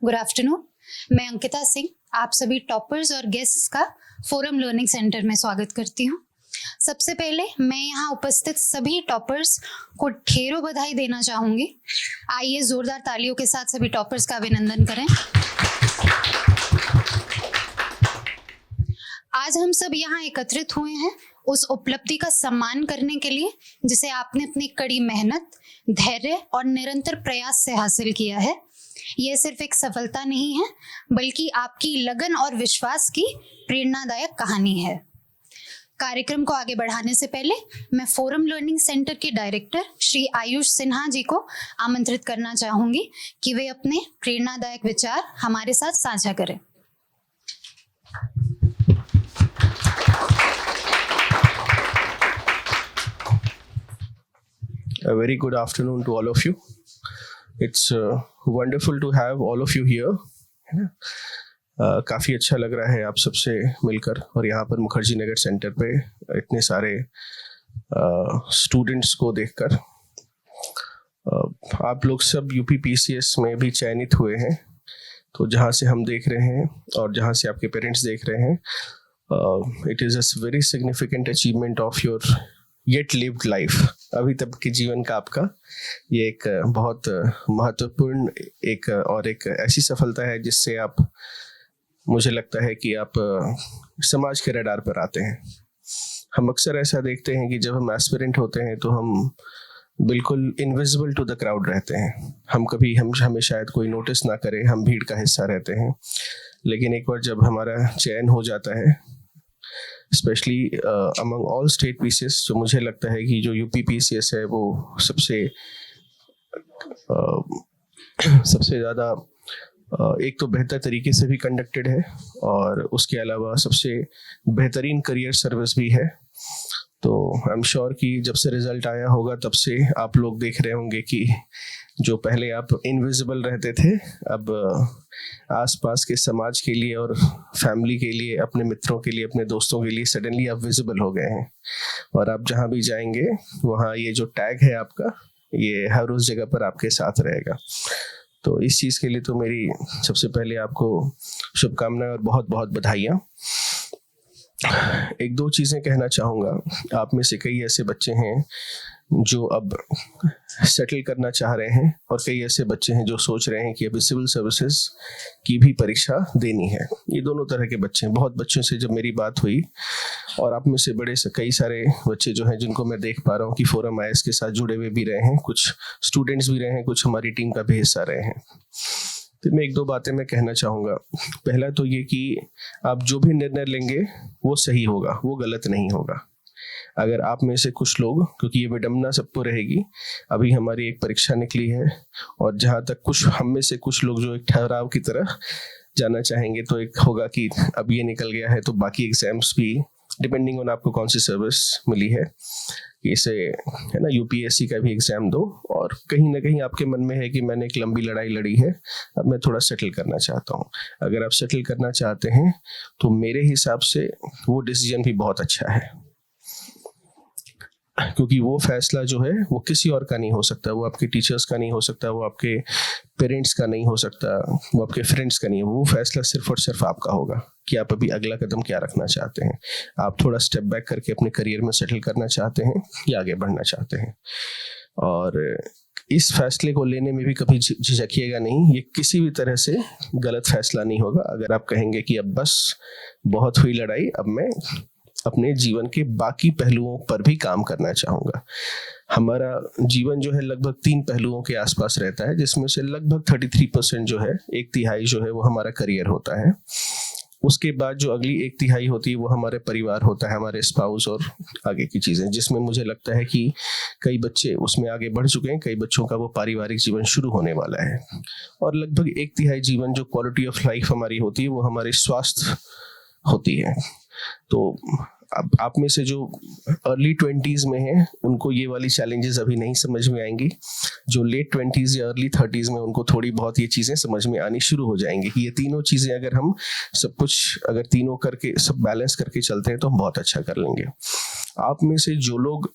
Good afternoon. मैं अंकिता सिंह आप सभी टॉपर्स और गेस्ट्स का फोरम लर्निंग सेंटर में स्वागत करती हूँ। सबसे पहले मैं यहाँ उपस्थित सभी टॉपर्स को ढेरों बधाई देना चाहूँगी। आइए जोरदार तालियों के साथ सभी टॉपर्स का अभिनंदन करें। आज हम सब यहाँ एकत्रित हुए हैं उस उपलब्धि का सम्मान करने के लिए जिसे आपने अपनी कड़ी मेहनत, धैर्य और निरंतर प्रयास से हासिल किया है। यह सिर्फ एक सफलता नहीं है बल्कि आपकी लगन और विश्वास की प्रेरणादायक कहानी है। कार्यक्रम को आगे बढ़ाने से पहले मैं फोरम लर्निंग सेंटर के डायरेक्टर श्री आयुष सिन्हा जी को आमंत्रित करना चाहूंगी कि वे अपने प्रेरणादायक विचार हमारे साथ साझा करें। A very good afternoon to all of you. It's wonderful to have all of you here. काफ़ी अच्छा लग रहा है आप सबसे मिलकर और यहाँ पर मुखर्जी नगर सेंटर पे इतने सारे स्टूडेंट्स को देखकर। आप लोग सब यूपीपीसीएस में भी चयनित हुए हैं, तो जहाँ से हम देख रहे हैं और जहाँ से आपके पेरेंट्स देख रहे हैं, it is a very significant achievement of your yet lived life. अभी तक के जीवन का आपका ये एक बहुत महत्वपूर्ण एक ऐसी सफलता है जिससे आप, मुझे लगता है कि आप समाज के रडार पर आते हैं। हम अक्सर ऐसा देखते हैं कि जब हम एस्पिरेंट होते हैं तो हम बिल्कुल इनविजिबल टू द क्राउड रहते हैं। हमें शायद कोई नोटिस ना करे, हम भीड़ का हिस्सा रहते हैं। लेकिन एक बार जब हमारा चयन हो जाता है, specially among all state PCS, तो मुझे लगता है कि जो यूपी पीसीएस है वो सबसे ज़्यादा एक तो बेहतर तरीके से भी कंडक्टेड है और उसके अलावा सबसे बेहतरीन करियर सर्विस भी है। तो आई एम श्योर कि जब से रिजल्ट आया होगा तब से आप लोग देख रहे होंगे कि जो पहले आप इनविजिबल रहते थे, अब आसपास के समाज के लिए और फैमिली के लिए, अपने मित्रों के लिए, अपने दोस्तों के लिए सडनली आप विजिबल हो गए हैं। और आप जहाँ भी जाएंगे वहाँ ये जो टैग है आपका, ये हर उस जगह पर आपके साथ रहेगा। तो इस चीज़ के लिए तो मेरी सबसे पहले आपको शुभकामनाएं और बहुत बहुत बधाइयाँ। एक दो चीज़ें कहना चाहूँगा। आप में से कई ऐसे बच्चे हैं जो अब सेटल करना चाह रहे हैं और कई ऐसे बच्चे हैं जो सोच रहे हैं कि अभी सिविल सर्विसेज की भी परीक्षा देनी है। ये दोनों तरह के बच्चे हैं। बहुत बच्चों से जब मेरी बात हुई, और आप में से बड़े से कई सारे बच्चे जो हैं जिनको मैं देख पा रहा हूँ कि फोरम आईएएस के साथ जुड़े हुए भी रहे हैं, कुछ स्टूडेंट्स भी रहे हैं, कुछ हमारी टीम का भी हिस्सा रहे हैं। तो मैं एक दो बातें मैं कहना चाहूँगा। पहला तो ये कि आप जो भी निर्णय लेंगे वो सही होगा, वो गलत नहीं होगा। अगर आप में से कुछ लोग, क्योंकि ये विडंबना सबको रहेगी, अभी हमारी एक परीक्षा निकली है और जहाँ तक कुछ हम में से कुछ लोग जो एक ठहराव की तरह जाना चाहेंगे, तो एक होगा कि अब ये निकल गया है तो बाकी एग्जाम्स भी, डिपेंडिंग ऑन आपको कौन सी सर्विस मिली है, इसे है ना यूपीएससी का भी एग्जाम दो। और कहीं ना कहीं आपके मन में है कि मैंने एक लंबी लड़ाई लड़ी है, अब मैं थोड़ा सेटल करना चाहता हूँ। अगर आप सेटल करना चाहते हैं तो मेरे हिसाब से वो डिसीजन भी बहुत अच्छा है, क्योंकि वो फैसला जो है वो किसी और का नहीं हो सकता, वो आपके टीचर्स का नहीं हो सकता, वो आपके पेरेंट्स का नहीं हो सकता, वो आपके फ्रेंड्स का नहीं है। वो फैसला सिर्फ और सिर्फ आपका होगा कि आप अभी अगला कदम क्या रखना चाहते हैं। आप थोड़ा स्टेप बैक करके अपने करियर में सेटल करना चाहते हैं या आगे बढ़ना चाहते हैं। और इस फैसले को लेने में भी कभी झिझकिएगा नहीं। ये किसी भी तरह से गलत फैसला नहीं होगा। अगर आप कहेंगे कि अब बस बहुत हुई लड़ाई, अब मैं अपने जीवन के बाकी पहलुओं पर भी काम करना चाहूँगा। हमारा जीवन जो है लगभग 3 पहलुओं के आसपास रहता है, जिसमें से लगभग 33% जो है, 1/3 जो है वो हमारा करियर होता है। उसके बाद जो अगली 1/3 होती है वो हमारे परिवार होता है, हमारे स्पाउस और आगे की चीज़ें, जिसमें मुझे लगता है कि कई बच्चे उसमें आगे बढ़ चुके हैं, कई बच्चों का वो पारिवारिक जीवन शुरू होने वाला है। और लगभग 1/3 जीवन जो क्वालिटी ऑफ लाइफ हमारी होती है वो हमारे स्वास्थ्य होती है। तो अब आप में से जो अर्ली 20s में हैं उनको ये वाली चैलेंजेस अभी नहीं समझ में आएंगी। जो लेट 20s या अर्ली 30s में उनको थोड़ी बहुत ये चीज़ें समझ में आनी शुरू हो जाएंगी कि ये तीनों चीज़ें अगर हम सब कुछ अगर तीनों करके सब बैलेंस करके चलते हैं तो हम बहुत अच्छा कर लेंगे। आप में से जो लोग,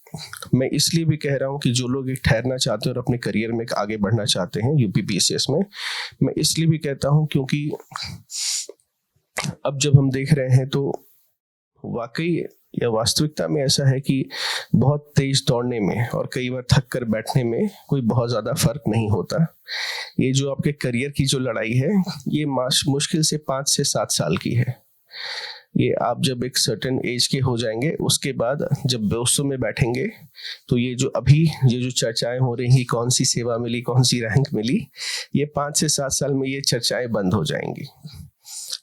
मैं इसलिए भी कह रहा हूँ कि जो लोग एक ठहरना चाहते हैं और अपने करियर में आगे बढ़ना चाहते हैं यूपीपीसीएस में, मैं इसलिए भी कहता हूँ क्योंकि अब जब हम देख रहे हैं तो वाकई या वास्तविकता में ऐसा है कि बहुत तेज दौड़ने में और कई बार थक कर बैठने में कोई बहुत ज़्यादा फर्क नहीं होता। ये जो आपके करियर की जो लड़ाई है ये मुश्किल से 5 से 7 साल की है। ये आप जब एक सर्टेन एज के हो जाएंगे उसके बाद जब दोस्तों में बैठेंगे तो ये जो चर्चाएं हो रही हैं, कौन सी सेवा मिली, कौन सी रैंक मिली, ये 5 से 7 साल में ये चर्चाएं बंद हो जाएंगी।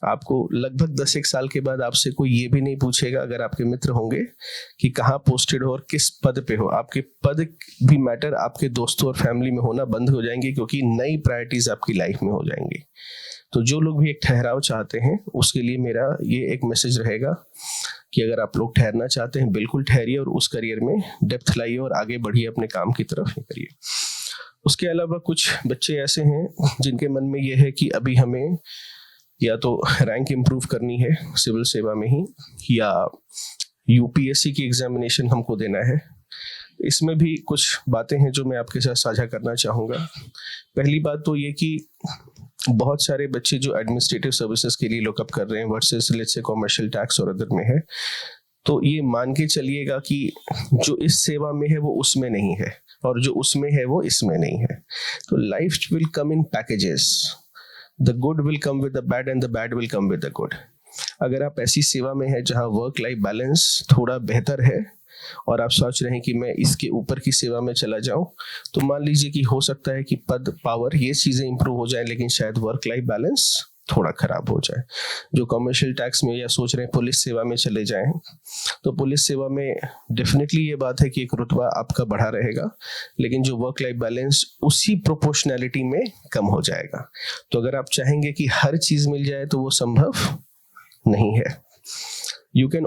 आपको लगभग 10 साल के बाद आपसे कोई ये भी नहीं पूछेगा, अगर आपके मित्र होंगे, कि कहाँ पोस्टेड हो और किस पद पे हो। आपके पद भी मैटर आपके दोस्तों और फैमिली में होना बंद हो जाएंगे क्योंकि नई प्रायोरिटीज आपकी लाइफ में हो जाएंगी। तो जो लोग भी एक ठहराव चाहते हैं उसके लिए मेरा ये एक मैसेज रहेगा कि अगर आप लोग ठहरना चाहते हैं बिल्कुल ठहरिए और उस करियर में डेप्थ लाइए और आगे बढ़िए, अपने काम की तरफ ही करिए। उसके अलावा कुछ बच्चे ऐसे हैं जिनके मन में ये है कि अभी हमें या तो रैंक इम्प्रूव करनी है सिविल सेवा में ही, या यूपीएससी की एग्जामिनेशन हमको देना है। इसमें भी कुछ बातें हैं जो मैं आपके साथ साझा करना चाहूँगा। पहली बात तो ये कि बहुत सारे बच्चे जो एडमिनिस्ट्रेटिव सर्विसेज के लिए लुकअप कर रहे हैं versus let's say commercial tax और अदर में है, तो ये मान के चलिएगा कि जो इस सेवा में है वो उसमें नहीं है और जो उसमें है वो इसमें नहीं है। तो life will come in packages, the good will come with the bad and the bad will come with the good. अगर आप ऐसी सेवा में है जहाँ वर्क लाइफ बैलेंस थोड़ा बेहतर है और आप सोच रहे हैं कि मैं इसके ऊपर की सेवा में चला जाऊं, तो मान लीजिए कि हो सकता है कि पद, पावर, ये चीजें इंप्रूव हो जाए, लेकिन शायद वर्क लाइफ बैलेंस थोड़ा खराब हो जाए। जो कमर्शियल टैक्स में या सोच रहे हैं पुलिस सेवा में चले जाएं, तो पुलिस सेवा में डेफिनेटली ये बात है कि एक रुतबा आपका बढ़ा रहेगा, लेकिन जो वर्क लाइफ बैलेंस उसी प्रोपोर्शनैलिटी में कम हो जाएगा। तो अगर आप चाहेंगे कि हर चीज मिल जाए तो वो संभव नहीं है। You can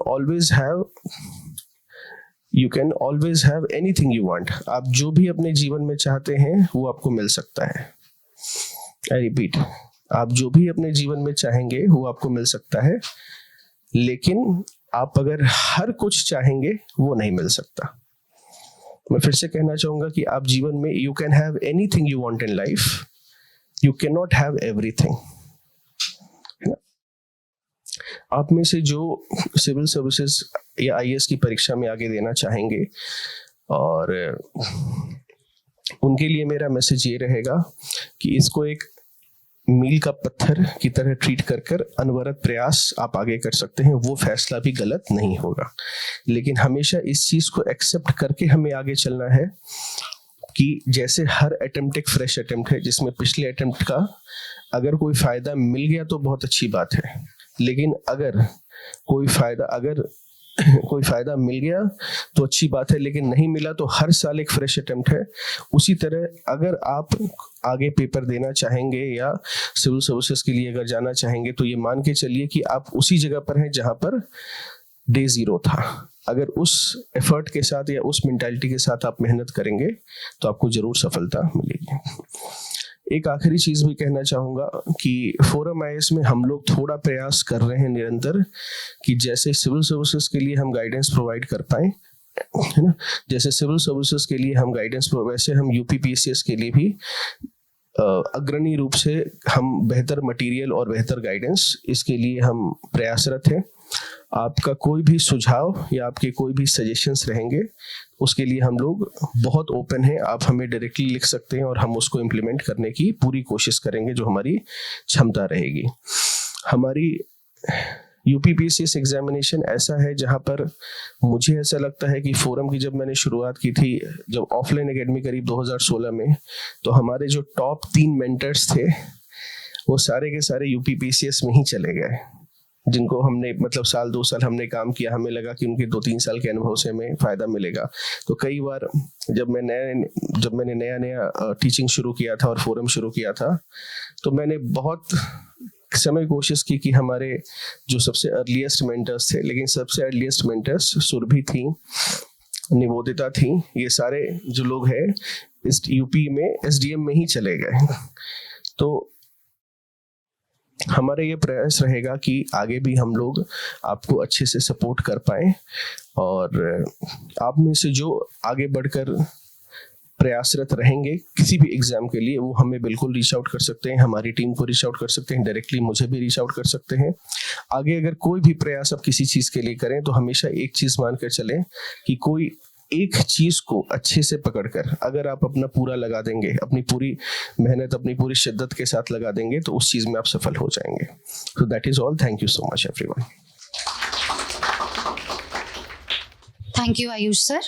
always have anything you want. आप जो भी अपने जीवन में चाहते हैं वो आपको मिल सकता है। आई रिपीट, आप जो भी अपने जीवन में चाहेंगे वो आपको मिल सकता है, लेकिन आप अगर हर कुछ चाहेंगे वो नहीं मिल सकता। मैं फिर से कहना चाहूंगा कि आप जीवन में you can have anything you want in life, you can not have everything. आप में से जो सिविल सर्विसेज या आईएएस की परीक्षा में आगे देना चाहेंगे, और उनके लिए मेरा मैसेज ये रहेगा कि इसको एक मील का पत्थर की तरह ट्रीट कर अनवरत प्रयास आप आगे कर सकते हैं। वो फैसला भी गलत नहीं होगा, लेकिन हमेशा इस चीज को एक्सेप्ट करके हमें आगे चलना है कि जैसे हर अटेम्प्ट एक फ्रेश अटेम्प्ट है, जिसमें पिछले अटेम्प्ट का अगर कोई फायदा मिल गया तो बहुत अच्छी बात है, लेकिन अगर कोई फायदा मिल गया तो अच्छी बात है, लेकिन नहीं मिला तो हर साल एक फ्रेश अटेम्प्ट है। उसी तरह अगर आप आगे पेपर देना चाहेंगे या सिविल सर्विसेज के लिए अगर जाना चाहेंगे, तो ये मान के चलिए कि आप उसी जगह पर हैं जहां पर डे 0 था। अगर उस एफर्ट के साथ या उस मेंटालिटी के साथ आप मेहनत करेंगे तो आपको जरूर सफलता मिलेगी। एक आखिरी चीज भी कहना चाहूंगा कि फोरम आईएएस में हम लोग थोड़ा प्रयास कर रहे हैं निरंतर कि जैसे सिविल सर्विसेज के लिए हम गाइडेंस प्रोवाइड कर पाए, है ना, जैसे सिविल सर्विसेज के लिए हम गाइडेंस, वैसे हम यूपीपीसीएस के लिए भी अग्रणी रूप से हम बेहतर मटेरियल और बेहतर गाइडेंस, इसके लिए हम प्रयासरत हैं। आपका कोई भी सुझाव या आपके कोई भी सजेशंस रहेंगे, उसके लिए हम लोग बहुत ओपन हैं। आप हमें डायरेक्टली लिख सकते हैं और हम उसको इम्प्लीमेंट करने की पूरी कोशिश करेंगे जो हमारी क्षमता रहेगी। हमारी यूपीपीसीएस एग्जामिनेशन ऐसा है जहां पर मुझे ऐसा लगता है कि फोरम की जब मैंने शुरुआत की थी, जब ऑफलाइन एकेडमी करीब 2016 में, तो हमारे जो टॉप 3 मेंटर्स थे वो सारे के सारे यूपीपीसीएस में ही चले गए, जिनको हमने मतलब 1-2 साल हमने काम किया, हमें लगा कि उनके 2-3 साल के अनुभव से हमें फायदा मिलेगा। तो कई बार जब मैंने नया टीचिंग शुरू किया था और फोरम शुरू किया था, तो मैंने बहुत समय कोशिश की कि हमारे जो सबसे अर्लीस्ट मेंटर्स थे, लेकिन सबसे अर्लीस्ट मेंटर्स सुरभि थी, निवेदिता थी, ये सारे जो लोग हैं इस यूपी में एसडीएम में ही चले गए। तो हमारा ये प्रयास रहेगा कि आगे भी हम लोग आपको अच्छे से सपोर्ट कर पाए, और आप में से जो आगे बढ़कर प्रयासरत रहेंगे किसी भी एग्जाम के लिए, वो हमें बिल्कुल रीच आउट कर सकते हैं, हमारी टीम को रीच आउट कर सकते हैं, डायरेक्टली मुझे भी रीच आउट कर सकते हैं। आगे अगर कोई भी प्रयास आप किसी चीज के लिए करें तो हमेशा एक चीज मानकर चलें कि कोई एक चीज को अच्छे से पकड़कर अगर आप अपना पूरा लगा देंगे, अपनी पूरी मेहनत, अपनी पूरी शिद्दत के साथ लगा देंगे, तो उस चीज में आप सफल हो जाएंगे। So that is all. Thank you so much everyone. Thank you Ayush sir.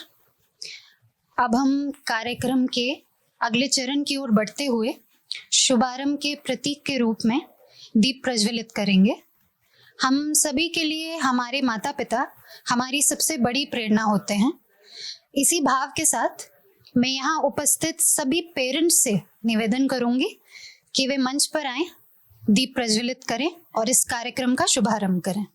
अब हम कार्यक्रम के अगले चरण की ओर बढ़ते हुए शुभारंभ के प्रतीक के रूप में दीप प्रज्वलित करेंगे। हम सभी के लिए हमारे माता पिता हमारी सबसे बड़ी प्रेरणा होते हैं। इसी भाव के साथ मैं यहाँ उपस्थित सभी पेरेंट्स से निवेदन करूंगी कि वे मंच पर आएं, दीप प्रज्वलित करें और इस कार्यक्रम का शुभारंभ करें।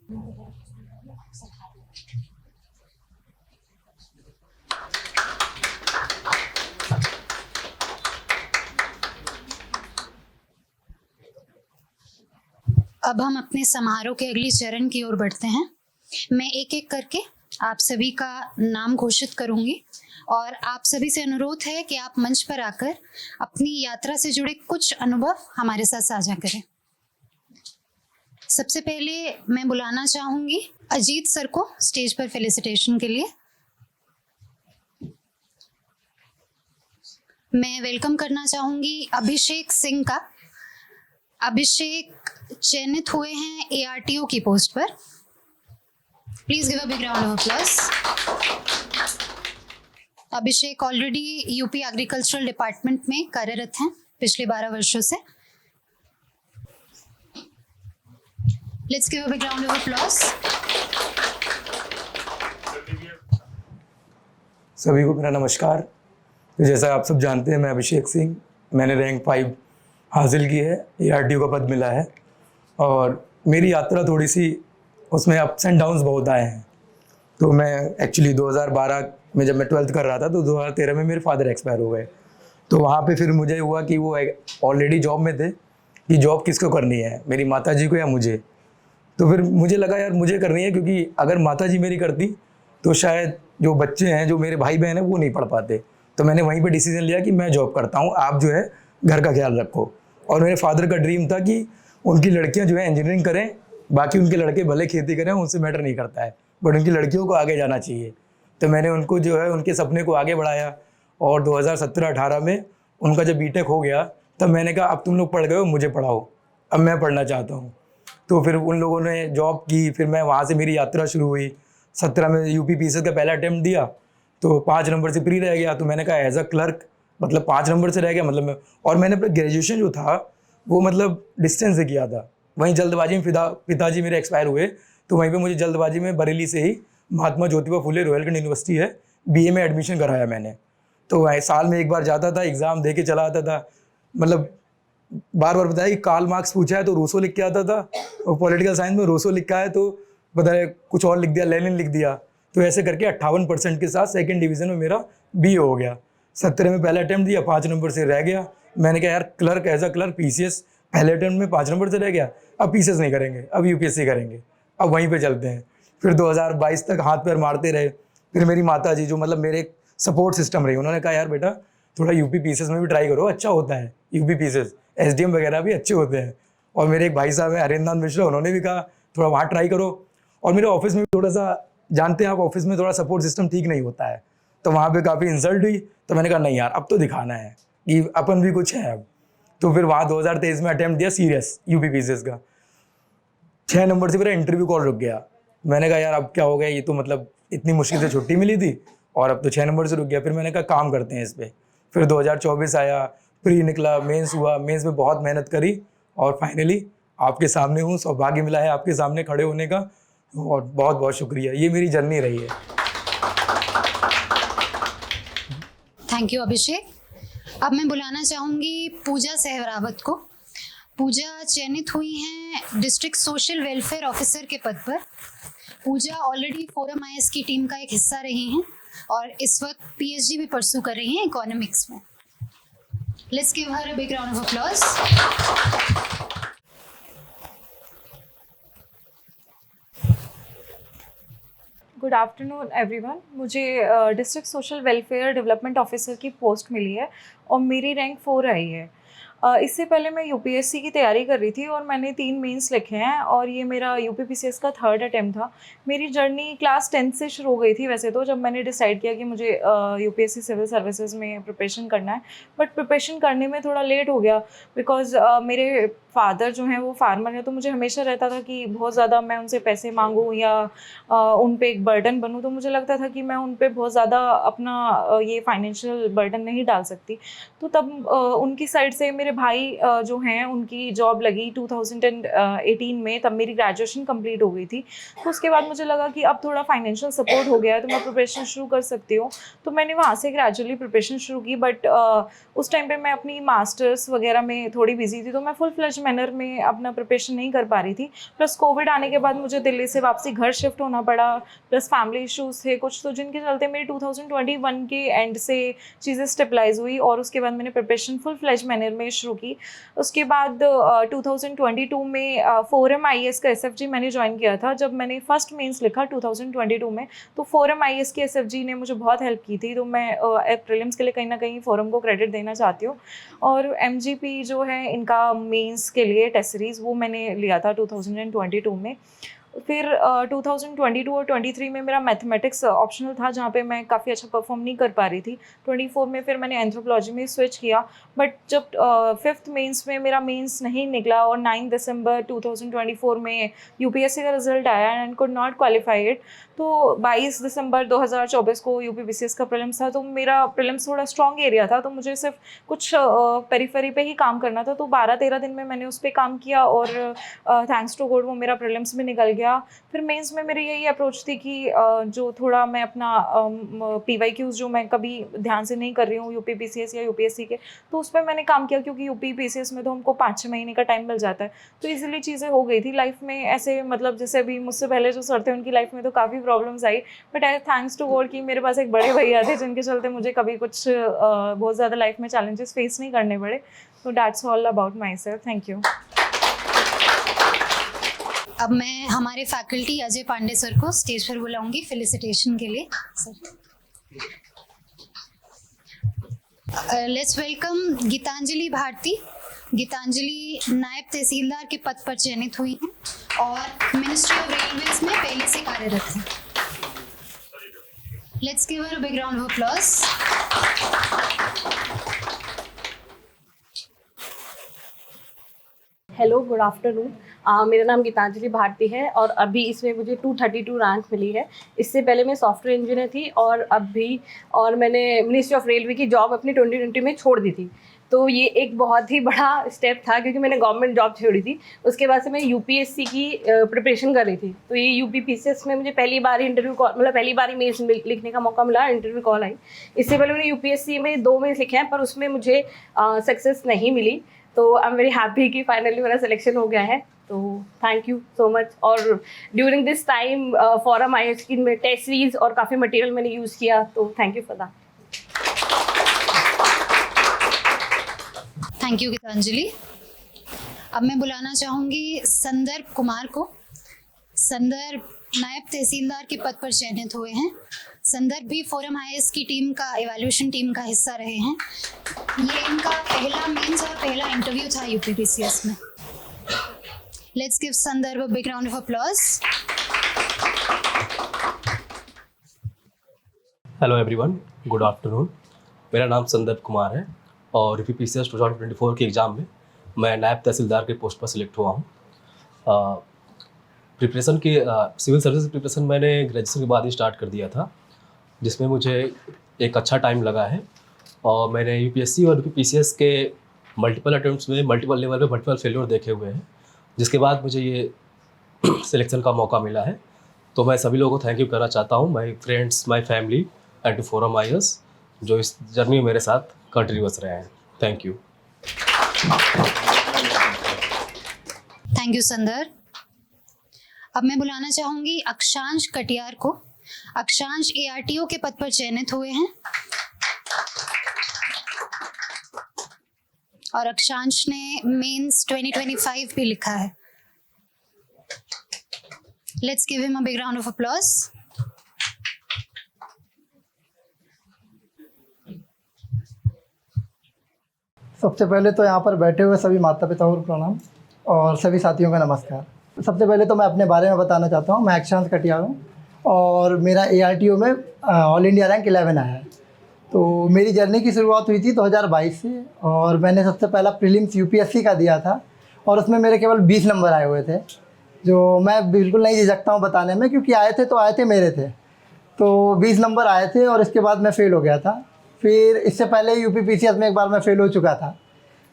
अब हम अपने समारोह के अगले चरण की ओर बढ़ते हैं। मैं एक एक करके आप सभी का नाम घोषित करूंगी और आप सभी से अनुरोध है कि आप मंच पर आकर अपनी यात्रा से जुड़े कुछ अनुभव हमारे साथ साझा करें। सबसे पहले मैं बुलाना चाहूंगी अजीत सर को स्टेज पर फेलिसिटेशन के लिए। मैं वेलकम करना चाहूंगी अभिषेक सिंह का। अभिषेक चयनित हुए हैं ARTO की पोस्ट पर। Please give a big round of applause. Abhishek already UP agricultural department में कार्यरत हैं पिछले 12 वर्षों से। Let's give a big round of applause. सभी को मेरा नमस्कार। तो जैसा आप सब जानते हैं, मैं अभिषेक सिंह, मैंने रैंक 5 हासिल की है, ARTO का पद मिला है। और मेरी यात्रा थोड़ी सी उसमें अप्स एंड डाउन्स बहुत आए हैं। तो मैं एक्चुअली 2012 में जब मैं 12th कर रहा था तो 2013 में मेरे फादर एक्सपायर हो गए। तो वहाँ पे फिर मुझे हुआ कि वो ऑलरेडी जॉब में थे कि जॉब किसको करनी है, मेरी माताजी को या मुझे। तो फिर मुझे लगा यार मुझे करनी है, क्योंकि अगर माताजी मेरी करती तो शायद जो बच्चे हैं, जो मेरे भाई बहन हैं, वो नहीं पढ़ पाते। तो मैंने वहीं पे डिसीजन लिया कि मैं जॉब करता हूँ, आप जो है घर का ख्याल रखो। और मेरे फादर का ड्रीम था कि उनकी लड़कियां जो है इंजीनियरिंग करें, बाकी उनके लड़के भले खेती करें, उनसे मैटर नहीं करता है, बट उनकी लड़कियों को आगे जाना चाहिए। तो मैंने उनको जो है उनके सपने को आगे बढ़ाया। और 2017-18 में उनका जब बीटेक हो गया तब मैंने कहा अब तुम लोग पढ़ गए हो, मुझे पढ़ाओ, अब मैं पढ़ना चाहता हूँ। तो फिर उन लोगों ने जॉब की, फिर मैं वहाँ से मेरी यात्रा शुरू हुई। 17 में यूपी PCS का पहला अटैम्प्ट दिया तो 5 नंबर से प्री रह गया। तो मैंने कहा एज अ क्लर्क, मतलब 5 नंबर से रह गया, मतलब मैं, और मैंने अपना ग्रेजुएशन जो था वो मतलब डिस्टेंस से किया था। वहीं जल्दबाजी में पिताजी मेरे एक्सपायर हुए, तो वहीं पे मुझे जल्दबाजी में बरेली से ही महात्मा ज्योतिबा फुले रोहिलखंड यूनिवर्सिटी है, BA में एडमिशन कराया मैंने। तो साल में एक बार जाता था, एग्ज़ाम दे के चला आता था। मतलब बार बार बताया कि कार्ल मार्क्स पूछा है तो रूसो लिख के आता था, और पॉलिटिकल साइंस में रूसो लिखा है तो बताया कुछ और लिख दिया, लेनिन लिख दिया। तो ऐसे करके 58% के साथ सेकंड डिवीज़न में मेरा BA हो गया। 17 में पहला अटैम्प्ट दिया, 5 नंबर से रह गया। मैंने कहा यार clerk, as a clerk PCS पहले अटैम्प्ट में 5 नंबर से रह गया, अब PCS नहीं करेंगे, अब UPSC करेंगे, अब वहीं पे चलते हैं। फिर 2022 तक हाथ पैर मारते रहे। फिर मेरी माता जी जो मतलब मेरे सपोर्ट सिस्टम रही, उन्होंने कहा यार बेटा थोड़ा UP PCS में भी ट्राई करो, अच्छा होता है UP PCS, SDM वगैरह भी अच्छे होते हैं। और मेरे एक भाई साहब हैं हरेंद्र नाथ मिश्रा, उन्होंने भी कहा थोड़ा वहाँ ट्राई करो। और मेरे ऑफिस में थोड़ा सा, जानते हैं आप, ऑफिस में थोड़ा सपोर्ट सिस्टम ठीक नहीं होता है, तो वहाँ पे काफ़ी इंसल्ट हुई। तो मैंने कहा नहीं यार अब तो दिखाना है कि अपन भी कुछ है अब। तो फिर वहाँ 2023 में अटैम्प्ट दिया सीरियस UP PCS का, 6 नंबर से मेरा इंटरव्यू कॉल रुक गया। मैंने कहा यार अब क्या हो गया, ये तो मतलब इतनी मुश्किल से छुट्टी मिली थी और अब तो 6 नंबर से रुक गया। फिर मैंने कहा काम करते हैं इस पर। फिर 2024 आया, प्री निकला, मेंस हुआ, मेंस में बहुत मेहनत करी और फाइनली आपके सामने हूँ। सौभाग्य मिला है आपके सामने खड़े होने का, और बहुत बहुत शुक्रिया। ये मेरी जर्नी रही है। थैंक यू अभिषेक। अब मैं बुलाना चाहूंगी पूजा सहरावत को। पूजा चयनित हुई हैं डिस्ट्रिक्ट सोशल वेलफेयर ऑफिसर के पद पर। पूजा ऑलरेडी फोरम आईएएस की टीम का एक हिस्सा रही हैं और इस वक्त पीएचडी भी परस्यू कर रही हैं इकोनॉमिक्स में। Let's give her a big round of applause. Good afternoon everyone. मुझे district social welfare development officer की पोस्ट मिली है और मेरी रैंक 4 आई है। इससे पहले मैं यूपीएससी की तैयारी कर रही थी और मैंने 3 मेंस लिखे हैं और ये मेरा यूपीपीसीएस का 3rd अटैम्प्ट था। मेरी जर्नी क्लास 10 से शुरू हो गई थी वैसे तो, जब मैंने डिसाइड किया कि मुझे यूपीएससी सिविल सर्विसेज में प्रिपरेशन करना है। बट प्रिपरेशन करने में थोड़ा लेट हो गया बिकॉज मेरे फादर जो हैं वो फार्मर हैं, तो मुझे हमेशा रहता था कि बहुत ज़्यादा मैं उनसे पैसे मांगूँ या उन पे एक बर्डन बनूँ। तो मुझे लगता था कि मैं उन पे बहुत ज़्यादा अपना ये फाइनेंशियल बर्डन नहीं डाल सकती। तो तब उनकी साइड से मेरे भाई जो हैं उनकी जॉब लगी 2018 में, तब मेरी ग्रेजुएशन कंप्लीट हो गई थी। तो उसके बाद मुझे लगा कि अब थोड़ा फाइनेंशियल सपोर्ट हो गया है तो मैं प्रिपरेशन शुरू कर सकती हूँ। तो मैंने वहाँ से ग्रेजुअली प्रिपरेशन शुरू की। बट उस टाइम पे मैं अपनी मास्टर्स वगैरह में थोड़ी बिजी थी, तो मैं फुल फ्लेज मैनर में अपना प्रिपरेशन नहीं कर पा रही थी। प्लस कोविड आने के बाद मुझे दिल्ली से वापसी घर शिफ्ट होना पड़ा, प्लस फैमिली इश्यूज़ थे कुछ, तो जिनके चलते मेरी 2021 के एंड से चीज़ें स्टेबलाइज हुई और उसके बाद मैंने प्रिपरेशन फुल फ्लेज मैनर में शुरू की। उसके बाद 2022 में फोरम आईएएस का एसएफजी मैंने ज्वाइन किया था। जब मैंने फर्स्ट मेंस लिखा 2022 में, तो फोरम आईएएस की एसएफजी ने मुझे बहुत हेल्प की थी। तो मैं प्रीलिम्स के लिए कहीं ना कहीं फोरम को क्रेडिट देना चाहती हूँ। और एमजीपी जो है इनका मेंस के लिए टेस्ट सीरीज़ वो मैंने लिया था 2022 में। फिर 2022 और 23 में मेरा मैथमेटिक्स ऑप्शनल था, जहाँ पे मैं काफ़ी अच्छा परफॉर्म नहीं कर पा रही थी। 24 में फिर मैंने एंथ्रोपोलॉजी में स्विच किया। बट जब 5th मेंस में मेरा मेंस नहीं निकला और 9 दिसंबर 2024 में यूपीएससी का रिजल्ट आया and could not qualify it, तो 22 दिसंबर 2024 को यूपीपीसीएस का प्रीलिम्स था। तो मेरा प्रीलिम्स थोड़ा स्ट्रॉन्ग एरिया था, तो मुझे सिर्फ कुछ पेरीफेरी पे ही काम करना था। तो 12-13 दिन में मैंने उस पर काम किया और थैंक्स टू गॉड वो मेरा प्रीलिम्स में निकल गया। फिर मेंस में मेरी यही अप्रोच थी कि जो थोड़ा मैं अपना पीवाईक्यूज जो मैं कभी ध्यान से नहीं कर रही हूँ यूपीपीसीएस या यूपीएससी के, तो उस पर मैंने काम किया, क्योंकि यूपीपीसीएस में तो हमको 5-6 महीने का टाइम मिल जाता है। तो इजीली चीज़ें हो गई थी लाइफ में। ऐसे मतलब जैसे अभी मुझसे पहले जो सर थे उनकी लाइफ में तो काफ़ी प्रॉब्लम्स आई, बट थैंक्स टू गॉड कि मेरे पास एक बड़े भैया थे जिनके चलते मुझे कभी कुछ बहुत ज़्यादा लाइफ में चैलेंजेस फेस नहीं करने पड़े। तो that's all about myself. Thank you. अब मैं हमारे फैकल्टी अजय पांडे सर को स्टेज पर बुलाऊंगी फेलिसिटेशन के लिए। Sir, let's welcome Geetanjali Bharti. Geetanjali नायब तहसीलदार के पद पर चयनित हुई हैं और मिनिस्ट्री ऑफ रेलवेज में पहले से कार्यरत हैं। Let's give her a big round of applause. Hello, good afternoon. मेरा नाम गीतांजलि भारती है और अभी इसमें मुझे 232 रैंक मिली है। इससे पहले मैं सॉफ्टवेयर इंजीनियर थी और मैंने मिनिस्ट्री ऑफ रेलवे की जॉब अपनी 2020 में छोड़ दी थी। तो ये एक बहुत ही बड़ा स्टेप था, क्योंकि मैंने गवर्नमेंट जॉब छोड़ी थी। उसके बाद से मैं यूपीएससी की प्रिपरेशन कर रही थी। तो ये यूपीपीसीएस में मुझे पहली बार ही पहली बार ही मेंस लिखने का मौका मिला, इंटरव्यू कॉल आई। इससे पहले मैंने यूपीएससी में 2 मेंस लिखे हैं, पर उसमें मुझे सक्सेस नहीं मिली। तो आई एम वेरी हैप्पी कि फाइनली मेरा सिलेक्शन हो गया है। तो थैंक यू सो मच। और during this time forum IAS की में टेस्ट सीरीज और काफ़ी मटेरियल मैंने यूज़ किया, तो thank you for that. Thank you Geetanjali. अब मैं बुलाना चाहूंगी संदर्भ कुमार को। संदर्भ नायब तहसीलदार के पद पर चयनित हुए हैं। संदर्भ भी फोरम आईएएस की टीम का इवैल्यूएशन टीम का हिस्सा रहे हैं। ये इनका पहला मेंस और पहला इंटरव्यू था यूपीपीसीएस में। लेट्स गिव संदर्भ अ big round of applause. Hello everyone, good afternoon. मेरा नाम संदर्भ कुमार है और यूपीपीसीएस 2024 के एग्ज़ाम में मैं नायब तहसीलदार के पोस्ट पर सिलेक्ट हुआ हूँ। प्रिपरेशन की सिविल सर्विस प्रिपरेशन मैंने ग्रेजुएशन के बाद ही स्टार्ट कर दिया था, जिसमें मुझे एक अच्छा टाइम लगा है। और मैंने यूपीएससी और यूपीपीसीएस के मल्टीपल अटेम्प्ट्स में मल्टीपल लेवल पे मल्टीपल फेल्योर देखे हुए हैं, जिसके बाद मुझे ये सिलेक्शन का मौका मिला है। तो मैं सभी लोगों को थैंक यू करना चाहता हूँ, my friends, my family and to forum IAS, जो इस जर्नी में मेरे साथ कंटिन्यूअस रहे हैं। Thank you. थैंक यू संदर। अब मैं बुलाना चाहूंगी अक्षांश कटियार को। अक्षांश ARTO के पद पर चयनित हुए हैं और अक्षांश ने मेंस 2025 भी लिखा है। Let's give him a big round of applause. सबसे पहले तो यहाँ पर बैठे हुए सभी माता पिताओं को प्रणाम और सभी साथियों का नमस्कार। सबसे पहले तो मैं अपने बारे में बताना चाहता हूँ। मैं अक्षांश कटियार हूँ और मेरा ARTO में ऑल इंडिया रैंक 11 आया है। तो मेरी जर्नी की शुरुआत हुई थी 2022 से और मैंने सबसे पहला प्रीलिम्स UPSC का दिया था और उसमें मेरे केवल 20 नंबर आए हुए थे, जो मैं बिल्कुल नहीं झिझकता हूँ बताने में, क्योंकि आए थे मेरे थे। तो 20 नंबर आए थे और इसके बाद मैं फ़ेल हो गया था। फिर इससे पहले UPPCS में एक बार मैं फ़ेल हो चुका था।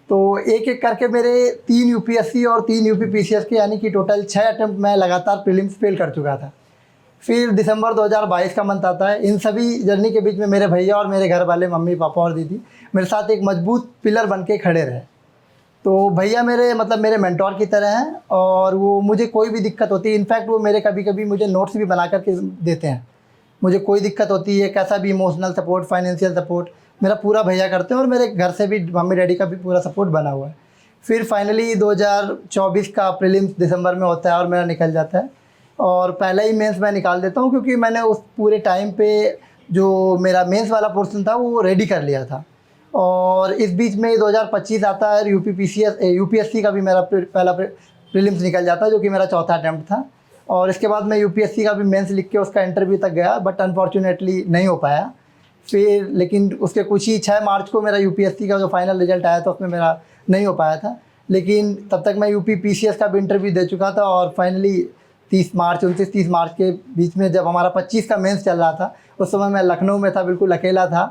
तो एक एक करके मेरे 3 UPSC और 3 UPPCS के यानी कि टोटल 6 अटैम्प्ट मैं लगातार प्रीलिम्स फेल कर चुका था। फिर दिसंबर 2022 का मंथ आता है। इन सभी जर्नी के बीच में मेरे भैया और मेरे घर वाले, मम्मी पापा और दीदी मेरे साथ एक मजबूत पिलर बन के खड़े रहे। तो भैया मेरे मेरे मेंटोर की तरह हैं और वो मुझे कोई भी दिक्कत होती है, इनफैक्ट वो मेरे कभी कभी मुझे नोट्स भी बना करके देते हैं। मुझे कोई दिक्कत होती है, कैसा भी इमोशनल सपोर्ट, फाइनेंशियल सपोर्ट मेरा पूरा भैया करते हैं और मेरे घर से भी मम्मी डैडी का भी पूरा सपोर्ट बना हुआ है। फिर फाइनली 2024 का प्रीलिम्स दिसंबर में होता है और मेरा निकल जाता है और पहला ही मेंस मैं निकाल देता हूँ, क्योंकि मैंने उस पूरे टाइम पे जो मेरा मेंस वाला पोर्शन था वो रेडी कर लिया था। और इस बीच में 2025 आता है, UPSC का भी मेरा पहला प्रीलिम्स निकल जाता है, जो कि मेरा चौथा अटैम्प्ट था। और इसके बाद मैं UPSC का भी मेंस लिख के उसका इंटरव्यू तक गया, बट अनफॉर्चुनेटली नहीं हो पाया। फिर लेकिन उसके कुछ ही 6 मार्च को मेरा UPSC का जो फाइनल रिजल्ट आया था उसमें मेरा नहीं हो पाया था, लेकिन तब तक मैं UPPCS का भी इंटरव्यू दे चुका था। और फाइनली 30 मार्च के बीच में जब हमारा 25 का मेंस चल रहा था, उस समय मैं लखनऊ में था, बिल्कुल अकेला था।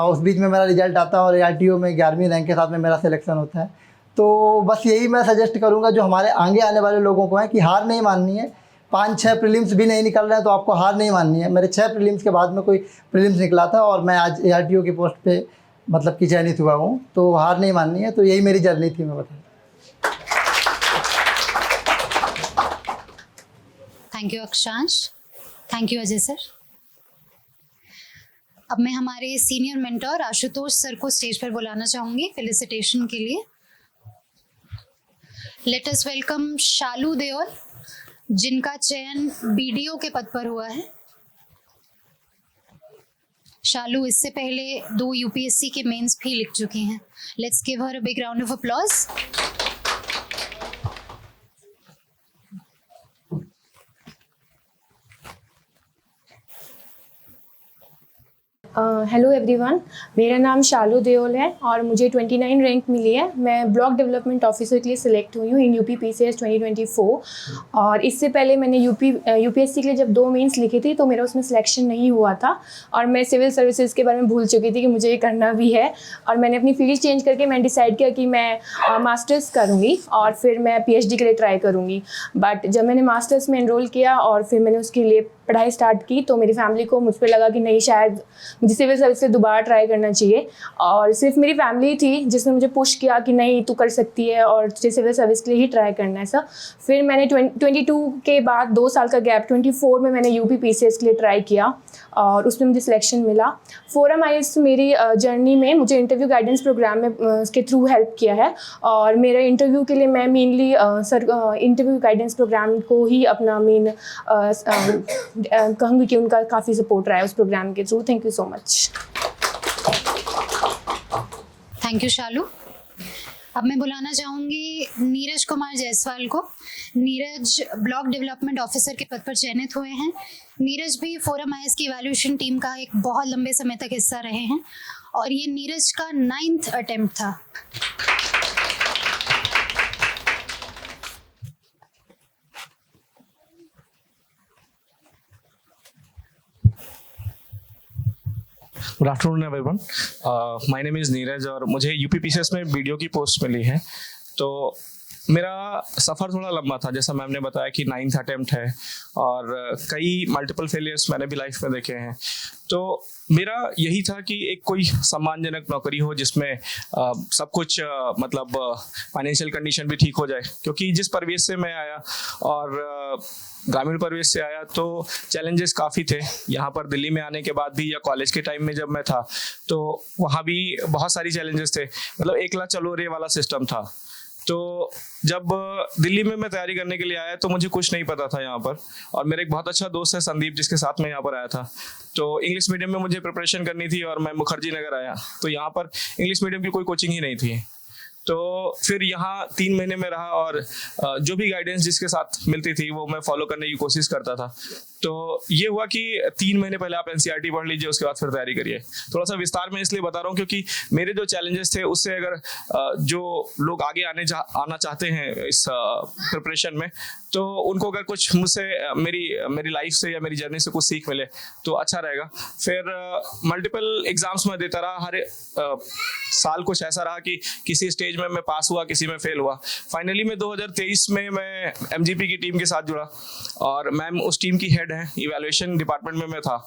उस बीच में मेरा रिजल्ट आता है और ARTO में 11वीं रैंक के साथ में मेरा सिलेक्शन होता है। तो बस यही मैं सजेस्ट करूँगा जो हमारे आगे आने वाले लोगों को है कि हार नहीं माननी है। 5-6 प्रीलिम्स भी नहीं निकल रहे हैं तो आपको हार नहीं माननी है। मेरे 6 प्रीलिम्स के बाद में कोई प्रीलिम्स निकला था और मैं आज ARTO की पोस्ट पे कि चयनित हुआ हूँ, तो हार नहीं माननी है। तो यही मेरी जर्नी थी, मैं बताऊँ। थैंक यू अक्षांश। Thank you Ajay sir. अब मैं हमारे सीनियर मेंटोर आशुतोष सर को स्टेज पर बुलाना चाहूंगी फेलिसिटेशन के लिए। लेट अस वेलकम शालू देओल, जिनका चयन BDO के पद पर हुआ है। शालू इससे पहले 2 UPSC के मेंस भी लिख चुकी हैं। Let's give her a big round of applause. Hello everyone, मेरा नाम शालू देओल है और मुझे 29 रैंक मिली है। मैं ब्लॉक डेवलपमेंट ऑफिसर के लिए सिलेक्ट हुई हूँ इन UPPCS 2024। और इससे पहले मैंने UPSC के लिए जब 2 मेंस लिखी थी तो मेरा उसमें सिलेक्शन नहीं हुआ था और मैं सिविल सर्विसेज के बारे में भूल चुकी थी कि मुझे ये करना भी है। और मैंने अपनी फील्ड चेंज करके मैंने डिसाइड किया कि मैं मास्टर्स करूँगी और फिर मैं PhD के लिए ट्राई करूँगी। बट जब मैंने मास्टर्स में एनरोल किया और फिर मैंने उसके लिए पढ़ाई स्टार्ट की तो मेरी फैमिली को मुझ पर लगा कि नहीं, शायद मुझे सिविल सर्विस से दोबारा ट्राई करना चाहिए। और सिर्फ मेरी फैमिली थी जिसने मुझे पुश किया कि नहीं, तू कर सकती है और तुझे सिविल सर्विस के लिए ही ट्राई करना है सब। फिर मैंने 22 के बाद 2 साल का गैप 24 में मैंने UPPCS के लिए ट्राई किया और उसमें मुझे सिलेक्शन मिला। फोरम IAS मेरी जर्नी में मुझे इंटरव्यू गाइडेंस प्रोग्राम में के थ्रू हेल्प किया है और मेरे इंटरव्यू के लिए मैं मेनली इंटरव्यू गाइडेंस प्रोग्राम को ही अपना मेन कहूँगी कि उनका काफ़ी सपोर्ट रहा है उस प्रोग्राम के through. Thank you so much. Thank you Shalu. अब मैं बुलाना चाहूंगी नीरज कुमार जायसवाल को। नीरज ब्लॉक डेवलपमेंट ऑफिसर के पद पर चयनित हुए हैं। नीरज भी फोरम IAS की इवैल्यूएशन टीम का एक बहुत लंबे समय तक हिस्सा रहे हैं और ये नीरज का 9th अटेम्प्ट था। Good afternoon everyone, my name is Neeraj और मुझे UPPCS में BDO की पोस्ट मिली है। तो मेरा सफ़र थोड़ा लंबा था, जैसा मैम ने बताया कि 9th अटेम्प्ट है और कई मल्टीपल फेलियर्स मैंने भी लाइफ में देखे हैं। तो मेरा यही था कि एक कोई सम्मानजनक नौकरी हो जिसमें सब कुछ मतलब फाइनेंशियल कंडीशन भी ठीक हो जाए, क्योंकि जिस परिवेश से मैं आया और ग्रामीण परिवेश से आया तो चैलेंजेस काफ़ी थे। यहाँ पर दिल्ली में आने के बाद भी या कॉलेज के टाइम में जब मैं था तो वहाँ भी बहुत सारी चैलेंजेस थे, मतलब एकला चलो रे वाला सिस्टम था। तो जब दिल्ली में मैं तैयारी करने के लिए आया तो मुझे कुछ नहीं पता था यहाँ पर, और मेरा एक बहुत अच्छा दोस्त है संदीप जिसके साथ मैं यहाँ पर आया था। तो इंग्लिश मीडियम में मुझे प्रिपरेशन करनी थी और मैं मुखर्जी नगर आया, तो यहाँ पर इंग्लिश मीडियम की कोई कोचिंग ही नहीं थी। तो फिर यहाँ 3 महीने में रहा और जो भी गाइडेंस जिसके साथ मिलती थी वो मैं फॉलो करने की कोशिश करता था। तो ये हुआ कि 3 महीने पहले आप NCERT पढ़ लीजिए, उसके बाद फिर तैयारी करिए। थोड़ा सा विस्तार में इसलिए बता रहा हूँ क्योंकि मेरे जो चैलेंजेस थे उससे अगर जो लोग आगे आना चाहते हैं इस प्रिपरेशन में, तो उनको अगर कुछ मुझसे मेरी लाइफ से या मेरी जर्नी से कुछ सीख मिले तो अच्छा रहेगा। फिर मल्टीपल एग्जाम्स में देता रहा, हर साल कुछ ऐसा रहा कि किसी स्टेज में मैं पास हुआ, किसी में फेल हुआ। फाइनली में 2023 में मैं MGP की टीम के साथ जुड़ा और मैम उस टीम की हेड है, इवैल्यूएशन डिपार्टमेंट में मैं था।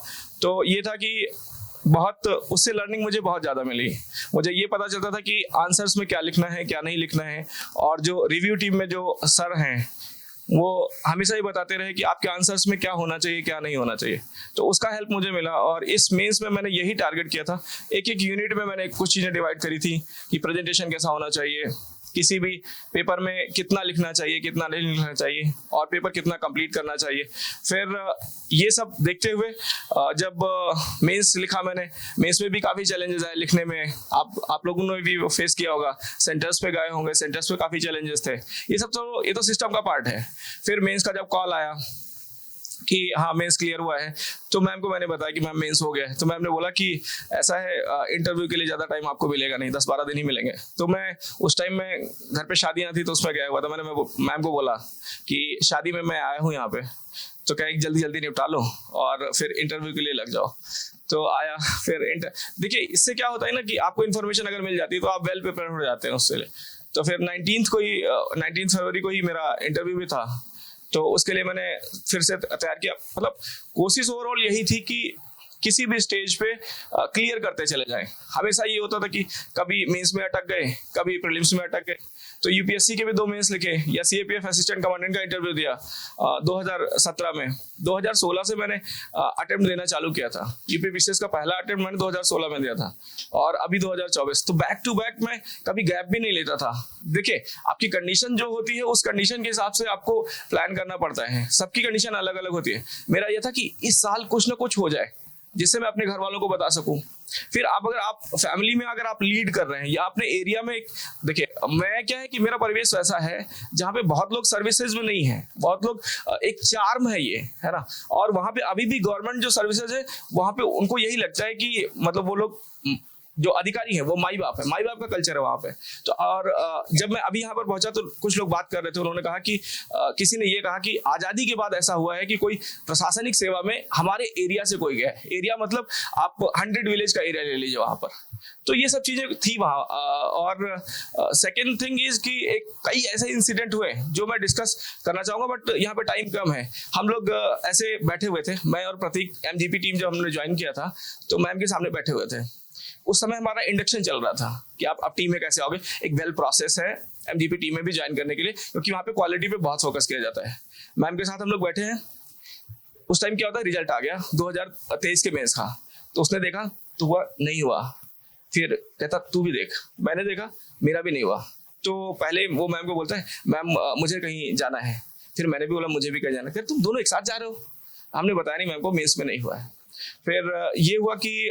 तो ये था कि बहुत उससे लर्निंग मुझे बहुत ज़्यादा मिली। मुझे ये पता चलता था कि आंसर्स में क्या लिखना है क्या नहीं लिखना है, और जो रिव्यू टीम में जो सर हैं वो हमेशा ही बताते रहे कि आपके आंसर्स में क्या होना चाहिए क्या नहीं होना चाहिए। तो उसका हेल्प मुझे मिला और इस मेंस में मैंने यही टारगेट किया था। एक एक यूनिट में मैंने कुछ चीज़ें डिवाइड करी थी कि प्रेजेंटेशन कैसा होना चाहिए, किसी भी पेपर में कितना लिखना चाहिए कितना नहीं लिखना चाहिए, और पेपर कितना कंप्लीट करना चाहिए। फिर ये सब देखते हुए जब मेंस लिखा मैंने, मेंस में भी काफ़ी चैलेंजेस आए लिखने में। आप लोगों ने भी फेस किया होगा, सेंटर्स पे गए होंगे, सेंटर्स पे काफ़ी चैलेंजेस थे। ये तो सिस्टम का पार्ट है। फिर मेंस का जब कॉल आया कि हाँ मेंस क्लियर हुआ है, तो मैम को मैंने बताया कि मैम मेंस हो गया है। तो मैम ने बोला कि ऐसा है इंटरव्यू के लिए ज़्यादा टाइम आपको मिलेगा नहीं, 10-12 दिन ही मिलेंगे। तो मैं उस टाइम में घर पे शादियाँ थी तो उसमें गया हुआ था। मैंने मैम को बोला कि शादी में मैं आया हूँ यहाँ पे, तो क्या जल्दी जल्दी निपटा लो और फिर इंटरव्यू के लिए लग जाओ। तो आया फिर देखिए इससे क्या होता है ना कि आपको इन्फॉर्मेशन अगर मिल जाती है तो आप वेल प्रिपेयर हो जाते हैं उससे। तो फिर 19 फरवरी को ही मेरा इंटरव्यू भी था, तो उसके लिए मैंने फिर से तैयार किया। मतलब कोशिश ओवरऑल यही थी कि किसी भी स्टेज पे क्लियर करते चले जाएं। हमेशा ये होता था कि कभी मेंस में अटक गए, कभी प्रीलिम्स में अटक गए। तो UPSC के भी 2 मेंस लिखे या CAPF असिस्टेंट कमांडेंट का इंटरव्यू दिया 2017 में। 2016 से मैंने अटेम्प्ट देना चालू किया था। UP PCS का पहला अटेम्प्ट मैंने 2016 में दिया था और अभी 2024। तो बैक टू बैक मैं कभी गैप भी नहीं लेता था। देखिए आपकी कंडीशन जो होती है उस कंडीशन के हिसाब से आपको प्लान करना पड़ता है। सबकी कंडीशन अलग अलग होती है। मेरा यह था कि इस साल कुछ ना कुछ हो जाए जिससे मैं अपने घर वालों को बता सकूं। फिर अगर आप फैमिली में अगर आप लीड कर रहे हैं या अपने एरिया में, देखिए मैं क्या है कि मेरा परिवेश ऐसा है जहाँ पे बहुत लोग सर्विसेज में नहीं है, बहुत लोग एक चार्म है ये, है ना। और वहाँ पे अभी भी गवर्नमेंट जो सर्विसेज है वहाँ पे उनको यही लगता है कि मतलब वो लोग जो अधिकारी हैं वो माई बाप है, माई बाप का कल्चर है वहाँ पे। तो और जब मैं अभी यहाँ पर पहुंचा तो कुछ लोग बात कर रहे थे, उन्होंने कहा कि किसी ने ये कहा कि आज़ादी के बाद ऐसा हुआ है कि कोई प्रशासनिक सेवा में हमारे एरिया से कोई गया। एरिया मतलब आप 100 विलेज का एरिया ले लीजिए वहाँ पर। तो ये सब चीज़ें थी वहाँ। और सेकेंड थिंग इज कि कई ऐसे इंसिडेंट हुए जो मैं डिस्कस करना चाहूँगा, बट यहाँ पे टाइम कम है। हम लोग ऐसे बैठे हुए थे, मैं और प्रतीक, MGP टीम जब हमने ज्वाइन किया था तो मैम के सामने बैठे हुए थे। उस समय हमारा इंडक्शन चल रहा था कि आप टीम में कैसे आओगे। एक वेल प्रोसेस है MGP टीम में भी ज्वाइन करने के लिए, क्योंकि वहाँ पे क्वालिटी पे बहुत फोकस किया जाता है। मैम के साथ हम लोग बैठे हैं। उस टाइम क्या होता है, रिजल्ट आ गया 2023 के मेंस का। तो उसने देखा तो हुआ नहीं हुआ, फिर कहता तू भी देख। मैंने देखा, मेरा भी नहीं हुआ। तो पहले वो मैम को बोलता है मैम मुझे कहीं जाना है। फिर मैंने भी बोला मुझे भी कहीं जाना है। फिर तुम दोनों एक साथ जा रहे हो? हमने बताया नहीं मैम को मेंस में नहीं हुआ है। फिर ये हुआ कि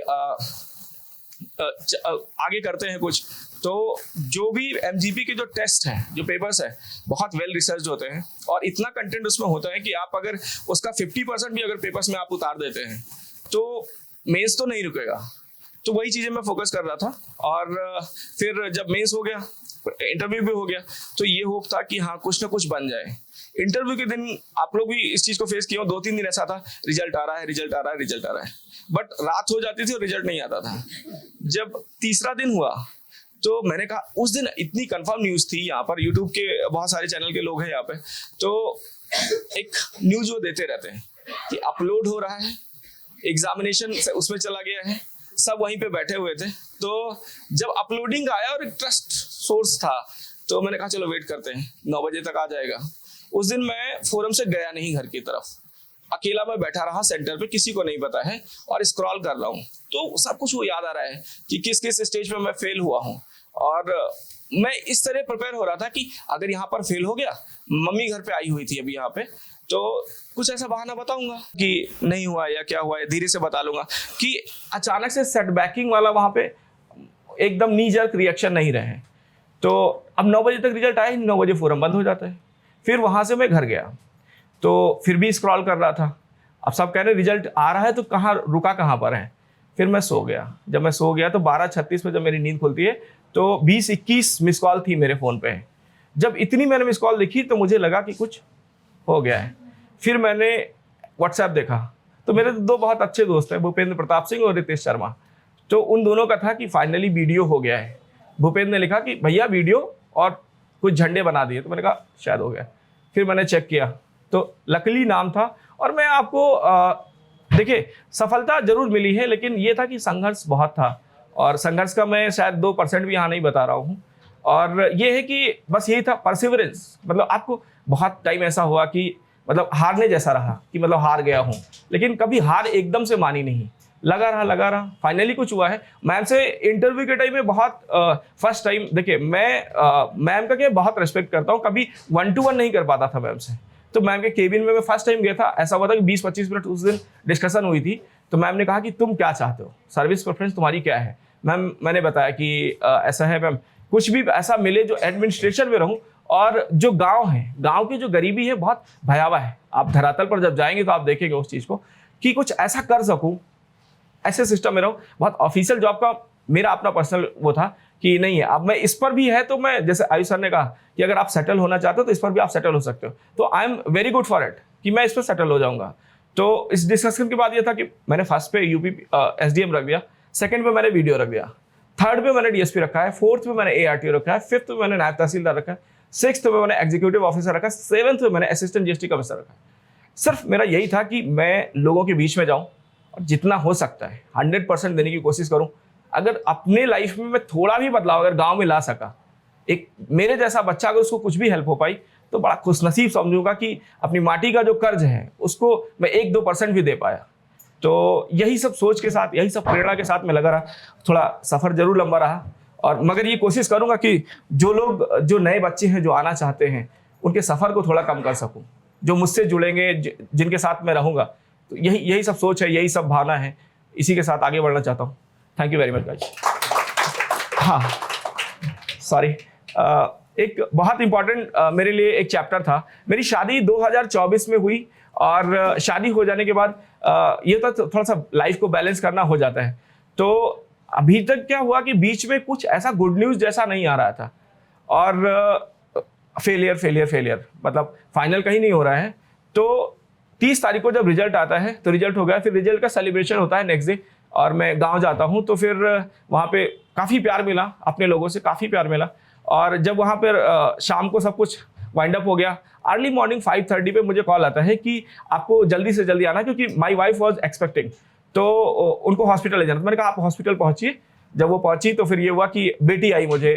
आगे करते हैं कुछ। तो जो भी MGP के जो टेस्ट हैं, जो पेपर्स है, बहुत वेल रिसर्च होते हैं और इतना कंटेंट उसमें होता है कि आप अगर उसका 50% भी अगर पेपर्स में आप उतार देते हैं तो मेंस तो नहीं रुकेगा। तो वही चीज़ें मैं फोकस कर रहा था। और फिर जब मेंस हो गया, इंटरव्यू भी हो गया, तो ये होप था कि हाँ कुछ ना कुछ बन जाए। इंटरव्यू के दिन आप लोग भी इस चीज़ को फेस किया, 2-3 दिन ऐसा था रिजल्ट आ रहा है, रिजल्ट आ रहा है, रिजल्ट आ रहा है, बट रात हो जाती थी और रिजल्ट नहीं आता था। जब तीसरा दिन हुआ तो मैंने कहा उस दिन इतनी कंफर्म न्यूज़ थी यहाँ पर, यूट्यूब के बहुत सारे चैनल के लोग हैं यहाँ पे, तो एक न्यूज़ वो देते रहते हैं कि अपलोड हो रहा है, एग्जामिनेशन उसमें चला गया है, सब वहीं पे बैठे हुए थे। तो जब अपलोडिंग आया और एक ट्रस्ट सोर्स था, तो मैंने कहा चलो वेट करते हैं, 9 बजे तक आ जाएगा। उस दिन मैं फोरम से गया नहीं घर की तरफ, अकेला मैं बैठा रहा सेंटर पे, किसी को नहीं पता है, और स्क्रॉल कर रहा हूँ। तो सब कुछ वो याद आ रहा है कि किस किस स्टेज पे मैं फेल हुआ हूँ, और मैं इस तरह प्रिपेयर हो रहा था कि अगर यहाँ पर फेल हो गया, मम्मी घर पे आई हुई थी अभी यहाँ पे, तो कुछ ऐसा बहाना बताऊंगा कि नहीं हुआ या क्या हुआ है, धीरे से बता लूंगा कि अचानक से सेटबैकिंग वाला वहाँ पे एकदम नी जर्क रिएक्शन नहीं रहे। तो अब 9 बजे तक रिजल्ट आया, 9 बजे फोरम बंद हो जाता है। फिर वहाँ से मैं घर गया, तो फिर भी स्क्रॉल कर रहा था। अब सब कह रहे रिजल्ट आ रहा है, तो कहाँ रुका, कहाँ पर है। फिर मैं सो गया। जब मैं सो गया तो 12:36 पे जब मेरी नींद खुलती है तो 20-21 मिस कॉल थी मेरे फ़ोन पे। जब इतनी मैंने मिस कॉल देखी तो मुझे लगा कि कुछ हो गया है। फिर मैंने व्हाट्सएप देखा, तो मेरे 2 बहुत अच्छे दोस्त हैं, भूपेंद्र प्रताप सिंह और रितेश शर्मा। तो उन दोनों का था कि फाइनली वीडियो हो गया है। भूपेंद्र ने लिखा कि भैया वीडियो और कुछ झंडे बना दिए, तो मैंने कहा शायद हो गया। फिर मैंने चेक किया तो लकीली नाम था। और मैं आपको देखिए, सफलता जरूर मिली है, लेकिन ये था कि संघर्ष बहुत था, और संघर्ष का मैं शायद 2% भी यहाँ नहीं बता रहा हूँ। और ये है कि बस यही था परसिवरेंस। मतलब आपको बहुत टाइम ऐसा हुआ कि मतलब हारने जैसा रहा कि मतलब हार गया हूँ, लेकिन कभी हार एकदम से मानी नहीं, लगा रहा। फाइनली कुछ हुआ है। मैम से इंटरव्यू के टाइम में बहुत फर्स्ट टाइम, देखिए मैं मैम का क्या बहुत रिस्पेक्ट करता हूँ, कभी 1-to-1 नहीं कर पाता था मैम से। तो मैम के केबिन में मैं फर्स्ट टाइम गया था। ऐसा हुआ था कि 20-25 मिनट उस दिन डिस्कशन हुई थी। तो मैम ने कहा कि तुम क्या चाहते हो, सर्विस प्रेफरेंस तुम्हारी क्या है। मैम मैंने बताया कि ऐसा है मैम, कुछ भी ऐसा मिले जो एडमिनिस्ट्रेशन में रहूं, और जो गांव है, गांव की जो गरीबी है बहुत भयावह है। आप धरातल पर जब जाएंगे तो आप देखेंगे उस चीज़ को, कि कुछ ऐसा कर सकूं, ऐसे सिस्टम में रहूं। बहुत ऑफिशियल जॉब का मेरा अपना पर्सनल वो था कि नहीं है। अब मैं इस पर भी है, तो मैं जैसे आयुष सर ने कहा कि अगर आप सेटल होना चाहते हो तो इस पर भी आप सेटल हो सकते हो। तो I am very good for it कि मैं इस पर सेटल हो जाऊंगा। तो इस डिस्कशन के बाद ये था कि मैंने फर्स्ट पे यूपी SDM रख दिया, सेकंड पे मैंने वीडियो रख दिया, थर्ड पे मैंने DSP रखा है, फोर्थ पे मैंने ARTO रखा है, फिफ्थ पे मैंने नायब तहसीलदार रखा है, सिक्स्थ पे मैंने एग्जीक्यूटिव ऑफिसर रखा है, सेवंथ पे मैंने असिस्टेंट GST कमिश्नर रखा है। सिर्फ मेरा यही था कि मैं लोगों के बीच में जाऊं और जितना हो सकता है 100% देने की कोशिश करूं। अगर अपने लाइफ में मैं थोड़ा भी बदलाव अगर गांव में ला सका, एक मेरे जैसा बच्चा अगर उसको कुछ भी हेल्प हो पाई, तो बड़ा खुशनसीब समझूंगा कि अपनी माटी का जो कर्ज है उसको मैं 1-2% भी दे पाया। तो यही सब सोच के साथ, यही सब प्रेरणा के साथ मैं लगा रहा। थोड़ा सफ़र जरूर लंबा रहा, और मगर ये कोशिश करूंगा कि जो लोग, जो नए बच्चे हैं जो आना चाहते हैं, उनके सफ़र को थोड़ा कम कर सकूं। जो मुझसे जुड़ेंगे, जिनके साथ मैं रहूँगा, तो यही सब सोच है, यही सब भावना है। इसी के साथ आगे बढ़ना चाहता हूँ। Thank you very much guys. हाँ, सॉरी, एक बहुत इंपॉर्टेंट मेरे लिए एक चैप्टर था। मेरी शादी 2024 में हुई, और शादी हो जाने के बाद ये तो थोड़ा सा लाइफ को बैलेंस करना हो जाता है। तो अभी तक क्या हुआ कि बीच में कुछ ऐसा गुड न्यूज़ जैसा नहीं आ रहा था, और फेलियर, मतलब फाइनल कहीं नहीं हो रहा है। तो 30 तारीख को जब रिजल्ट आता है, तो रिजल्ट हो गया, फिर रिजल्ट का सेलिब्रेशन होता है नेक्स्ट डे, और मैं गांव जाता हूं। तो फिर वहाँ पे काफ़ी प्यार मिला, अपने लोगों से काफ़ी प्यार मिला। और जब वहाँ पर शाम को सब कुछ वाइंड अप हो गया, अर्ली मॉर्निंग 5:30 पे मुझे कॉल आता है कि आपको जल्दी से जल्दी आना, क्योंकि माई वाइफ वॉज एक्सपेक्टिंग, तो उनको हॉस्पिटल ले जाना। तो मैंने कहा आप हॉस्पिटल पहुँचिए। जब वो पहुँची तो फिर ये हुआ कि बेटी आई मुझे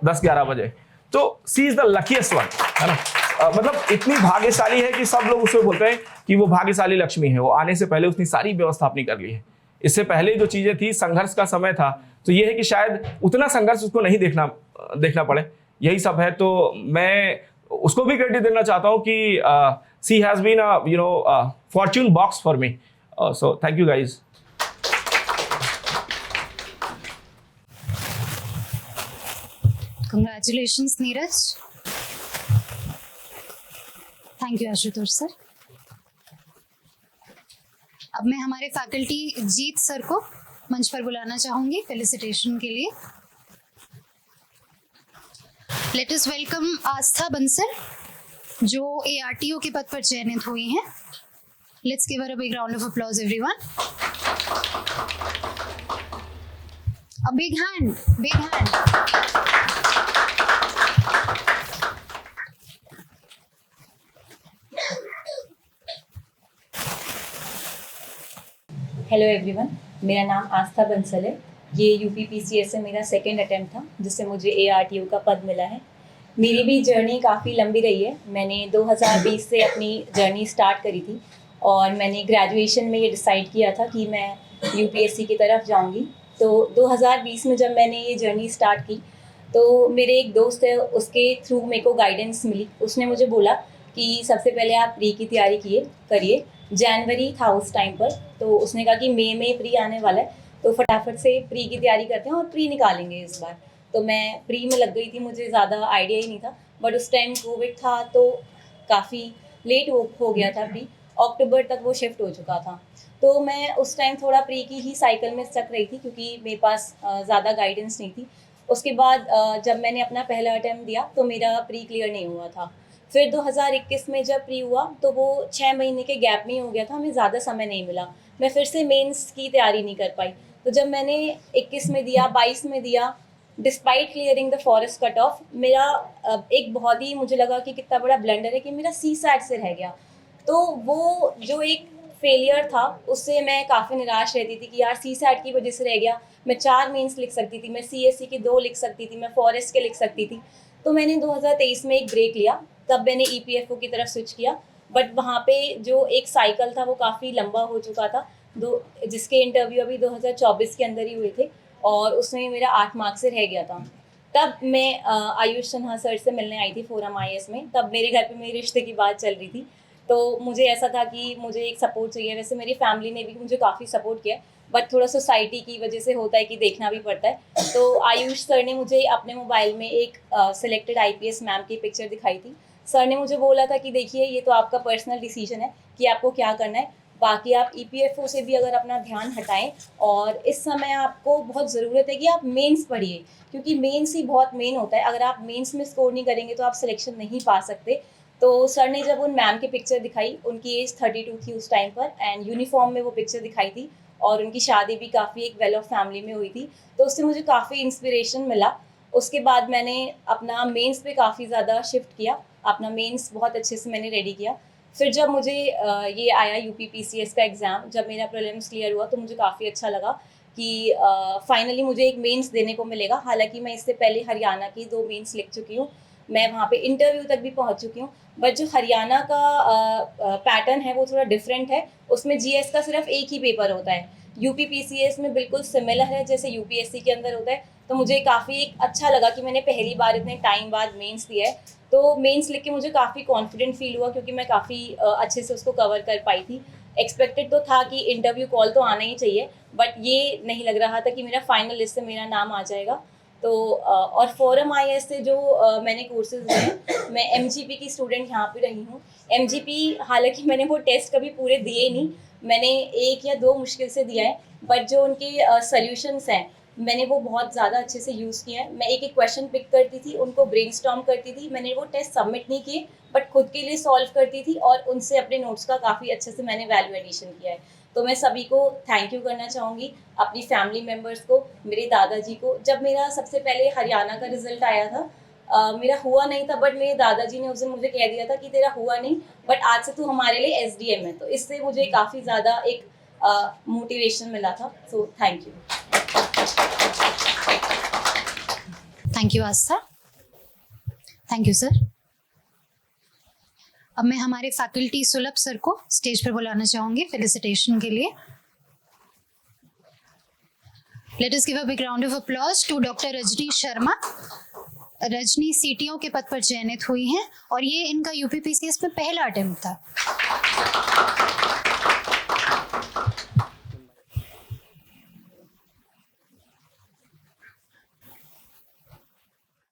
10-11 बजे। तो सी इज़ द लकीएस्ट वन, है ना। मतलब इतनी भाग्यशाली है कि सब लोग उसको बोलते हैं कि वो भाग्यशाली लक्ष्मी है। वो आने से पहले उसने सारी व्यवस्था अपनी कर ली है। इससे पहले जो चीज़ें थी, संघर्ष का समय था, तो ये है कि शायद उतना संघर्ष उसको नहीं देखना पड़े, यही सब है। तो मैं उसको भी क्रेडिट देना चाहता हूँ कि she has been a fortune box for me. So thank you guys. Congratulations, Neeraj. Thank you Ashutosh sir. अब मैं हमारे फैकल्टी जीत सर को मंच पर बुलाना चाहूंगी फेलिसिटेशन के लिए। लेट अस वेलकम आस्था बंसल, जो ARTO के पद पर चयनित हुई हैं। Let's give her a big round of applause everyone. A big hand, big hand. Hello everyone, मेरा नाम आस्था बंसल है। ये यूपीपीसीएस से मेरा सेकंड अटेम्प्ट था जिससे मुझे एआरटीओ का पद मिला है। मेरी भी जर्नी काफ़ी लंबी रही है। मैंने 2020 से अपनी जर्नी स्टार्ट करी थी और मैंने ग्रेजुएशन में ये डिसाइड किया था कि मैं यूपीएससी की तरफ जाऊंगी। तो 2020 में जब मैंने ये जर्नी स्टार्ट की तो मेरे एक दोस्त है, उसके थ्रू मेरे को गाइडेंस मिली। उसने मुझे बोला कि सबसे पहले आप प्री की तैयारी करिए। जनवरी था उस टाइम पर, तो उसने कहा कि मई में प्री आने वाला है तो फटाफट से प्री की तैयारी करते हैं और प्री निकालेंगे इस बार। तो मैं प्री में लग गई थी, मुझे ज़्यादा आइडिया ही नहीं था। बट उस टाइम कोविड था तो काफ़ी लेट हो गया था प्री, अक्टूबर तक वो शिफ्ट हो चुका था। तो मैं उस टाइम थोड़ा प्री की ही साइकिल में स्टक रही थी क्योंकि मेरे पास ज़्यादा गाइडेंस नहीं थी। उसके बाद जब मैंने अपना पहला अटैम्प्ट दिया तो मेरा प्री क्लियर नहीं हुआ था। फिर 2021 में जब प्री हुआ तो वो 6 महीने के गैप में ही हो गया था, हमें ज़्यादा समय नहीं मिला। मैं फिर से मेंस की तैयारी नहीं कर पाई। तो जब मैंने 21 में दिया, 22 में दिया, despite clearing the forest cut off, मेरा एक बहुत ही मुझे लगा कि कितना बड़ा ब्लंडर है कि मेरा CSAT से रह गया। तो वो जो एक फेलियर था उससे मैं काफ़ी निराश रहती थी कि यार CSAT की वजह से रह गया। मैं 4 मेंस लिख सकती थी, मैं CSE के 2 लिख सकती थी, मैं फॉरेस्ट के लिख सकती थी। तो मैंने 2023 में एक ब्रेक लिया, तब मैंने EPFO की तरफ स्विच किया। बट वहाँ पे जो एक साइकिल था वो काफ़ी लंबा हो चुका था, जिसके इंटरव्यू अभी 2024 के अंदर ही हुए थे और उसमें मेरा 8 मार्क्स से रह गया था। तब मैं आयुष सिन्हा सर से मिलने आई थी फोरम IAS में। तब मेरे घर पे मेरे रिश्ते की बात चल रही थी, तो मुझे ऐसा था कि मुझे एक सपोर्ट चाहिए। वैसे मेरी फैमिली ने भी मुझे काफ़ी सपोर्ट किया, बट थोड़ा सोसाइटी की वजह से होता है कि देखना भी पड़ता है। तो आयुष सर ने मुझे अपने मोबाइल में एक सिलेक्टेड IPS मैम की पिक्चर दिखाई थी। सर ने मुझे बोला था कि देखिए ये तो आपका पर्सनल डिसीजन है कि आपको क्या करना है, बाकी आप EPFO से भी अगर अपना ध्यान हटाएं और इस समय आपको बहुत ज़रूरत है कि आप मेंस पढ़िए, क्योंकि मेंस ही बहुत मेन होता है। अगर आप मेंस में स्कोर नहीं करेंगे तो आप सिलेक्शन नहीं पा सकते। तो सर ने जब उन मैम की पिक्चर दिखाई, उनकी एज 32 थी उस टाइम पर एंड यूनिफॉर्म में वो पिक्चर दिखाई थी और उनकी शादी भी काफ़ी एक वेल ऑफ फैमिली में हुई थी। तो उससे मुझे काफ़ी इंस्पिरेशन मिला। उसके बाद मैंने अपना मेंस पे काफ़ी ज़्यादा शिफ्ट किया, अपना मेंस बहुत अच्छे से मैंने रेडी किया। फिर जब मुझे ये आया UPPCS का एग्ज़ाम, जब मेरा प्रीलिम्स क्लियर हुआ तो मुझे काफ़ी अच्छा लगा कि फाइनली मुझे एक मेंस देने को मिलेगा। हालांकि मैं इससे पहले हरियाणा की 2 मेंस लिख चुकी हूँ, मैं वहाँ पे इंटरव्यू तक भी पहुँच चुकी हूँ। बट जो हरियाणा का पैटर्न है वो थोड़ा डिफरेंट है, उसमें GS का सिर्फ एक ही पेपर होता है। UPPCS में बिल्कुल सिमिलर है जैसे UPSC के अंदर होता है। तो मुझे काफ़ी एक अच्छा लगा कि मैंने पहली बार इतने टाइम बाद मेंस दिया है। तो मेंस लिख के मुझे काफ़ी कॉन्फिडेंट फील हुआ क्योंकि मैं काफ़ी अच्छे से उसको कवर कर पाई थी। एक्सपेक्टेड तो था कि इंटरव्यू कॉल तो आना ही चाहिए, बट ये नहीं लग रहा था कि मेरा फाइनल लिस्ट से मेरा नाम आ जाएगा। तो और फोरम IAS से जो मैंने कोर्सेज लिए, मैं MGP की स्टूडेंट यहाँ पे रही हूँ। MGP हालांकि मैंने वो टेस्ट कभी पूरे दिए नहीं, मैंने 1 या 2 मुश्किल से दिया है, बट जो उनके सॉल्यूशंस हैं मैंने वो बहुत ज़्यादा अच्छे से यूज़ किया है। मैं एक क्वेश्चन पिक करती थी, उनको ब्रेनस्टॉर्म करती थी। मैंने वो टेस्ट सबमिट नहीं किए बट खुद के लिए सॉल्व करती थी और उनसे अपने नोट्स का काफ़ी अच्छे से मैंने वैल्यू एडिशन किया है। तो मैं सभी को थैंक यू करना चाहूँगी, अपनी फैमिली मेम्बर्स को, मेरे दादाजी को। जब मेरा सबसे पहले हरियाणा का रिजल्ट आया था, मेरा हुआ नहीं था, बट मेरे दादाजी ने उस दिन मुझे कह दिया था कि तेरा हुआ नहीं, बट आज से तू हमारे लिए SDM है। तो इससे मुझे काफ़ी ज़्यादा एक मोटिवेशन मिला था। सो thank you. Thank you Aastha, thank you sir. अब मैं हमारे फैकल्टी सुलभ सर को स्टेज पर बुलाना चाहूंगी फेलिसिटेशन के लिए। Let us give a big round of applause to doctor Rajni Sharma. Rajni CTO के पद पर चयनित हुई हैं और ये इनका UPPCS में पहला अटेम्प्ट था।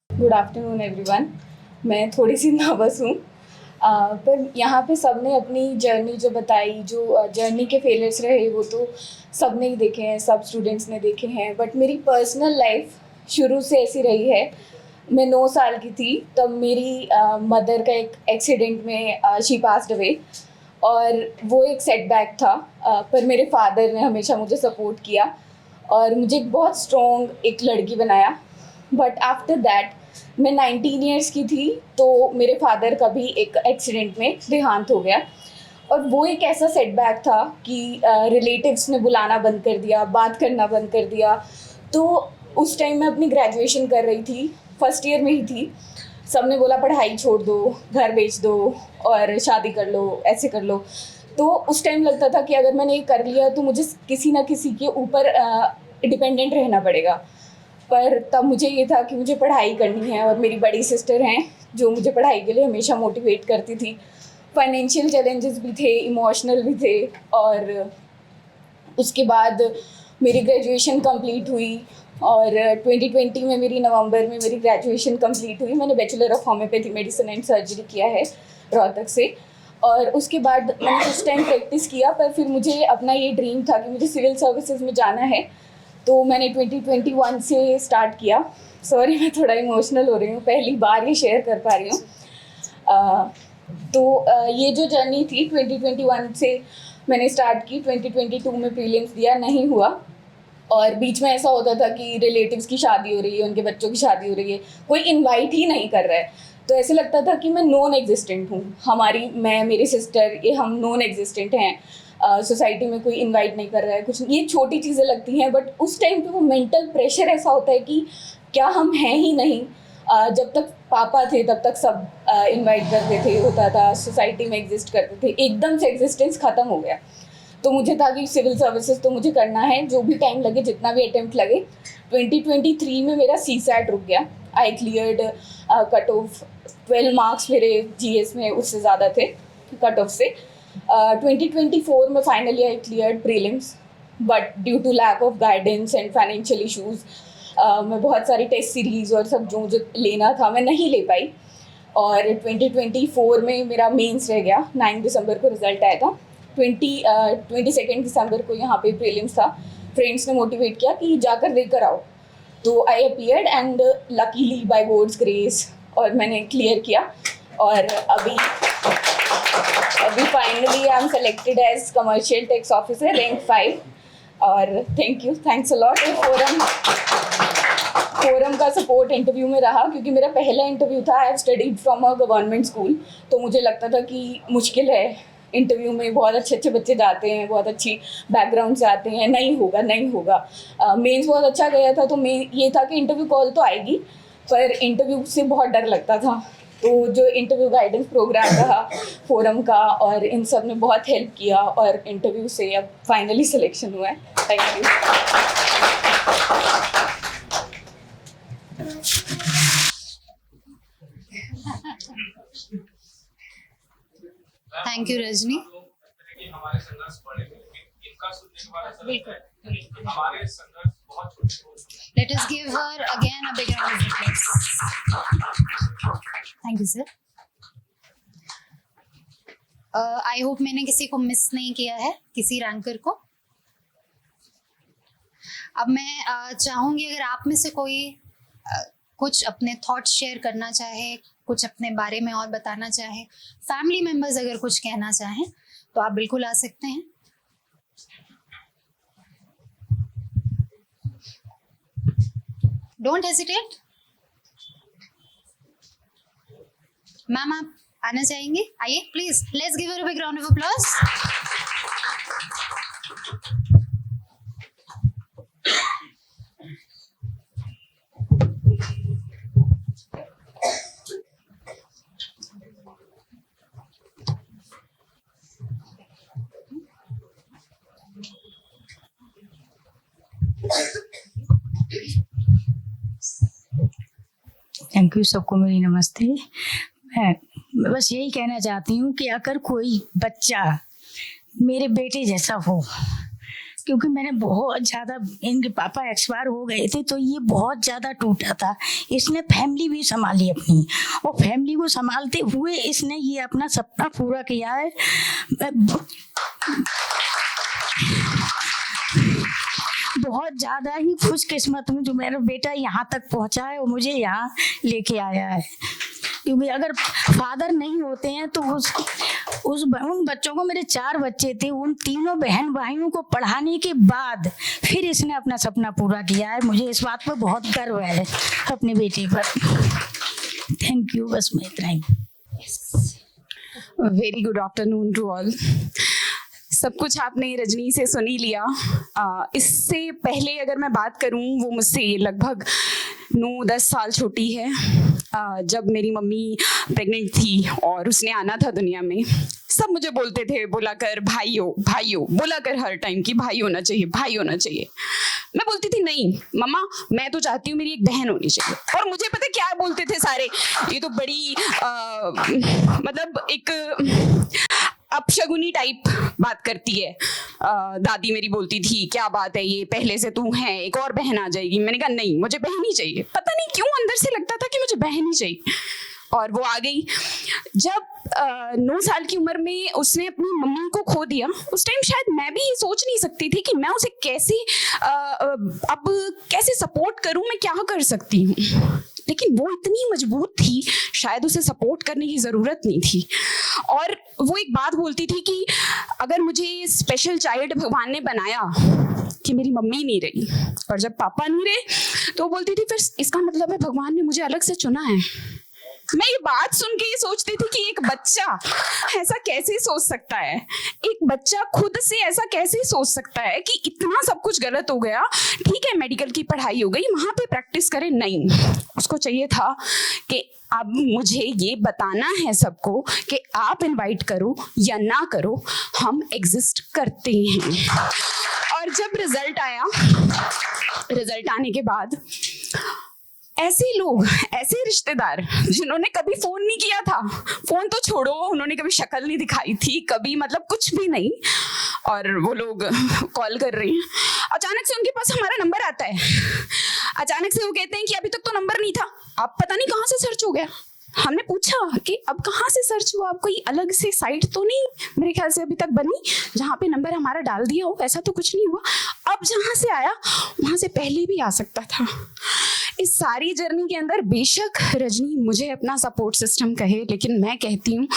Good afternoon everyone. मैं थोड़ी सी नर्वस हूँ, पर यहाँ पे सबने अपनी जर्नी जो बताई, जो जर्नी के फेलियर्स रहे वो तो सबने ही देखे हैं, सब स्टूडेंट्स ने देखे हैं। बट मेरी पर्सनल लाइफ शुरू से ऐसी रही है। मैं 9 साल की थी तब मेरी मदर का एक एक्सीडेंट में शी पास्ड अवे और वो एक सेटबैक था, पर मेरे फादर ने हमेशा मुझे सपोर्ट किया और मुझे एक बहुत स्ट्रॉन्ग एक लड़की बनाया। बट आफ्टर दैट मैं 19 ईयर्स की थी तो मेरे फादर का भी एक एक्सीडेंट में देहांत हो गया, और वो एक ऐसा सेटबैक था कि रिलेटिव्स ने बुलाना बंद कर दिया, बात करना बंद कर दिया। तो उस टाइम मैं अपनी ग्रेजुएशन कर रही थी, फर्स्ट ईयर में ही थी। सबने बोला पढ़ाई छोड़ दो, घर बेच दो और शादी कर लो, ऐसे कर लो। तो उस टाइम लगता था कि अगर मैंने ये कर लिया तो मुझे किसी ना किसी के ऊपर डिपेंडेंट रहना पड़ेगा। पर तब मुझे ये था कि मुझे पढ़ाई करनी है, और मेरी बड़ी सिस्टर हैं जो मुझे पढ़ाई के लिए हमेशा मोटिवेट करती थी। फाइनेंशियल चैलेंजेस भी थे, इमोशनल भी थे। और उसके बाद मेरी ग्रेजुएशन कंप्लीट हुई, और 2020 में मेरी नवंबर में मेरी ग्रेजुएशन कंप्लीट हुई। मैंने bachelor of homeopathy medicine and surgery किया है रोहतक से। और उसके बाद मैंने कुछ टाइम प्रैक्टिस किया, पर फिर मुझे अपना ये ड्रीम था कि मुझे सिविल सर्विसेज में जाना है। तो मैंने 2021 से स्टार्ट किया। सॉरी, मैं थोड़ा इमोशनल हो रही हूँ, पहली बार ये शेयर कर पा रही हूँ। ये जो जर्नी थी 2021 से मैंने स्टार्ट की। 2022 में प्रीलिम्स दिया, नहीं हुआ। और बीच में ऐसा होता था कि रिलेटिव्स की शादी हो रही है, उनके बच्चों की शादी हो रही है, कोई इनवाइट ही नहीं कर रहा है। तो ऐसे लगता था कि मैं नॉन एग्जिस्टेंट हूँ। मैं मेरी सिस्टर, ये हम नॉन एग्जिस्टेंट हैं। सोसाइटी में कोई इनवाइट नहीं कर रहा है, कुछ ये छोटी चीज़ें लगती हैं। बट उस टाइम पे वो मेंटल प्रेशर ऐसा होता है कि क्या हम हैं ही नहीं। जब तक पापा थे तब तक सब इनवाइट करते थे, होता था, सोसाइटी में एग्जिस्ट करते थे। एकदम से एग्जिस्टेंस ख़त्म हो गया। तो मुझे था कि सिविल सर्विसेज तो मुझे करना है, जो भी टाइम लगे, जितना भी अटेम्प्ट लगे। 2023 में मेरा CSAT रुक गया। आई क्लियर्ड कट ऑफ 12 मार्क्स मेरे GS में उससे ज़्यादा थे कट ऑफ से। 2024 में finally I cleared prelims, but due to lack of guidance and financial issues मैं बहुत सारी टेस्ट सीरीज़ और सब जो मुझे लेना था मैं नहीं ले पाई। और 2024 में मेरा मेंस रह गया। 9 दिसंबर को रिज़ल्ट आया था। 22 दिसंबर को यहाँ पे प्रीलिम्स था। फ्रेंड्स ने मोटिवेट किया कि जाकर देकर आओ। तो I appeared and luckily by god's grace और मैंने क्लियर किया। और अभी finally I am selected as commercial tax officer rank 5। और थैंक्स अ लॉट फोरम का सपोर्ट इंटरव्यू में रहा, क्योंकि मेरा पहला इंटरव्यू था। I have studied from a government school, तो मुझे लगता था कि मुश्किल है इंटरव्यू में, बहुत अच्छे बच्चे जाते हैं, बहुत अच्छी बैकग्राउंड से आते हैं, नहीं होगा। मेंस बहुत अच्छा गया था, तो ये था कि इंटरव्यू कॉल तो आएगी, पर इंटरव्यू से बहुत डर लगता था। तो जो इंटरव्यू गाइडेंस प्रोग्राम रहा फोरम का, और इन सब ने बहुत हेल्प किया, और इंटरव्यू से अब फाइनली सिलेक्शन हुआ है। Thank you. Thank you Rajni. हमारे संघर्ष बड़े हैं, लेकिन इनका सुनने के बाद ऐसा लगता है कि बिल्कुल। हमारे संघर्ष बहुत छोटे। Let us give her again a big round of applause. Thank you, sir. I hope मैंने किसी को मिस नहीं किया है, किसी रैंकर को। अब मैं चाहूँगी अगर आप में से कोई कुछ अपने थॉट्स शेयर करना चाहे, कुछ अपने बारे में और बताना चाहे, फैमिली मेम्बर्स अगर कुछ कहना चाहें तो आप बिल्कुल आ सकते हैं। Don't hesitate. मैम आप आना चाहेंगे? आइए please, let's give her a big round of applause. Thank you. सबको मेरी नमस्ते। मैं बस यही कहना चाहती हूँ कि अगर कोई बच्चा मेरे बेटे जैसा हो, क्योंकि मैंने बहुत ज़्यादा, इनके पापा एक्सपायर हो गए थे तो ये बहुत ज़्यादा टूटा था। इसने फैमिली भी संभाली अपनी, और फैमिली को संभालते हुए इसने ये अपना सपना पूरा किया है। बहुत ज़्यादा ही खुशकिस्मत हूँ जो मेरा बेटा यहाँ तक पहुँचा है और मुझे यहाँ लेके आया है, क्योंकि अगर फादर नहीं होते हैं तो उन बच्चों को, मेरे 4 बच्चे थे, उन तीनों बहन भाइयों को पढ़ाने के बाद फिर इसने अपना सपना पूरा किया है। मुझे इस बात पर बहुत गर्व है अपने बेटे पर। थैंक यू, बस मैं इतना ही। Very good afternoon to all. सब कुछ आपने रजनी से सुन ही लिया। इससे पहले अगर मैं बात करूं, वो मुझसे लगभग 9-10 साल छोटी है। जब मेरी मम्मी प्रेग्नेंट थी और उसने आना था दुनिया में, सब मुझे बोलते थे, बोला कर भाई हो, भाई हो, बोला कर हर टाइम कि भाई होना चाहिए, भाई होना चाहिए। मैं बोलती थी नहीं मम्मा, मैं तो चाहती हूँ मेरी एक बहन होनी चाहिए। और मुझे पता क्या बोलते थे सारे, ये तो बड़ी मतलब एक अपशगुनी टाइप बात करती है। दादी मेरी बोलती थी क्या बात है, ये पहले से तू है, एक और बहन आ जाएगी। मैंने कहा नहीं, मुझे बहन ही चाहिए। पता नहीं क्यों अंदर से लगता था कि मुझे बहन ही चाहिए, और वो आ गई। जब 9 साल की उम्र में उसने अपनी मम्मी को खो दिया, उस टाइम शायद मैं भी सोच नहीं सकती थी कि मैं उसे कैसे अब कैसे सपोर्ट करूं, मैं क्या कर सकती हूँ। लेकिन वो इतनी मजबूत थी, शायद उसे सपोर्ट करने की ज़रूरत नहीं थी। और वो एक बात बोलती थी कि अगर मुझे स्पेशल चाइल्ड भगवान ने बनाया कि मेरी मम्मी नहीं रही और जब पापा नहीं रहे, तो बोलती थी फिर इसका मतलब है भगवान ने मुझे अलग से चुना है। मैं ये बात सुन के ये सोचती थी कि एक बच्चा ऐसा कैसे सोच सकता है, एक बच्चा खुद से ऐसा कैसे सोच सकता है कि इतना सब कुछ गलत हो गया। ठीक है, मेडिकल की पढ़ाई हो गई, वहां पे प्रैक्टिस करे, नहीं, उसको चाहिए था कि अब मुझे ये बताना है सबको कि आप इनवाइट करो या ना करो, हम एग्जिस्ट करते हैं। और जब रिजल्ट आया, रिजल्ट आने के बाद ऐसे लोग, ऐसे रिश्तेदार जिन्होंने कभी फोन नहीं किया था, फोन तो छोड़ो, उन्होंने कभी शक्ल नहीं दिखाई थी, कभी मतलब कुछ भी नहीं, और वो लोग कॉल कर रहे हैं। अचानक से उनके पास हमारा नंबर आता है। अचानक से वो कहते हैं कि अभी तक तो नंबर नहीं था, अब पता नहीं कहाँ से सर्च हो गया। हमने पूछा कि अब कहाँ से सर्च हुआ, अब कोई अलग से साइट तो नहीं मेरे ख्याल से अभी तक बनी जहाँ पे नंबर हमारा डाल दिया हो, ऐसा तो कुछ नहीं हुआ। अब जहाँ से आया वहाँ से पहले भी आ सकता था। इस सारी जर्नी के अंदर बेशक रजनी मुझे अपना सपोर्ट सिस्टम कहे, लेकिन मैं कहती हूँ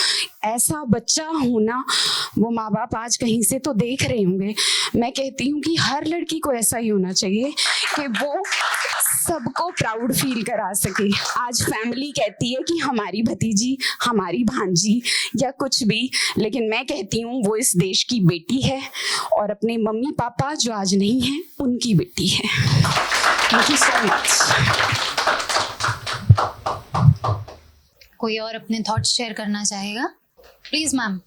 ऐसा बच्चा होना, वो माँ बाप आज कहीं से तो देख रहे होंगे। मैं कहती हूँ कि हर लड़की को ऐसा ही होना चाहिए कि वो सबको प्राउड फील करा सके। आज फैमिली कहती है कि हमारी भतीजी, हमारी भांजी या कुछ भी, लेकिन मैं कहती हूँ वो इस देश की बेटी है और अपने मम्मी पापा जो आज नहीं हैं उनकी बेटी है। Thank you so much. कोई और अपने थॉट्स शेयर करना चाहेगा? Please ma'am.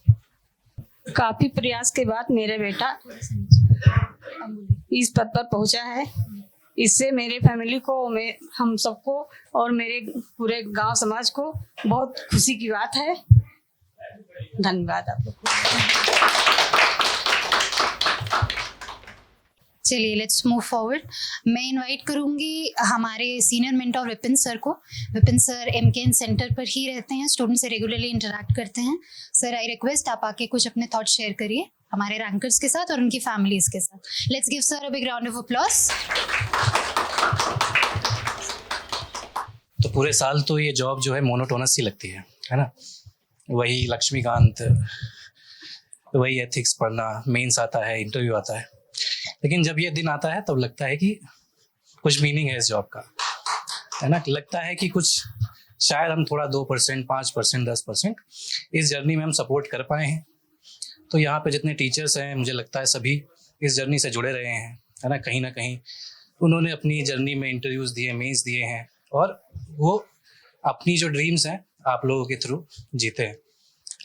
काफी प्रयास के बाद मेरा बेटा इस पद पर पहुंचा है। इससे मेरे फैमिली को, हम सबको और मेरे पूरे गांव समाज को बहुत खुशी की बात है। धन्यवाद आप लोग को। चलिए लेट्स मूव फॉरवर्ड। मैं इनवाइट करूंगी हमारे सीनियर मेंटर विपिन सर को। विपिन सर एमकेएन सेंटर पर ही रहते हैं, स्टूडेंट से रेगुलरली इंटरेक्ट करते हैं। सर आई रिक्वेस्ट आप आके कुछ अपने थॉट्स शेयर करिए हमारे रैंकर्स के साथ और उनकी फैमिलीज के साथ। Let's give sir a big round of applause. तो पूरे साल तो ये जॉब जो है मोनोटोनस सी लगती है ना। वही लक्ष्मीकांत, वही एथिक्स पढ़ना, मेंस आता है, इंटरव्यू आता है। लेकिन जब ये दिन आता है तब लगता है कि कुछ मीनिंग है इस जॉब का, है ना। लगता है कि कुछ शायद हम थोड़ा 2%, 5%, 10% इस जर्नी में हम सपोर्ट कर पाए हैं। तो यहाँ पे जितने टीचर्स हैं, मुझे लगता है सभी इस जर्नी से जुड़े रहे हैं, है ना। कहीं ना कहीं उन्होंने अपनी जर्नी में इंटरव्यूज़ दिए, मेंस दिए हैं, और वो अपनी जो ड्रीम्स हैं आप लोगों के थ्रू जीते हैं।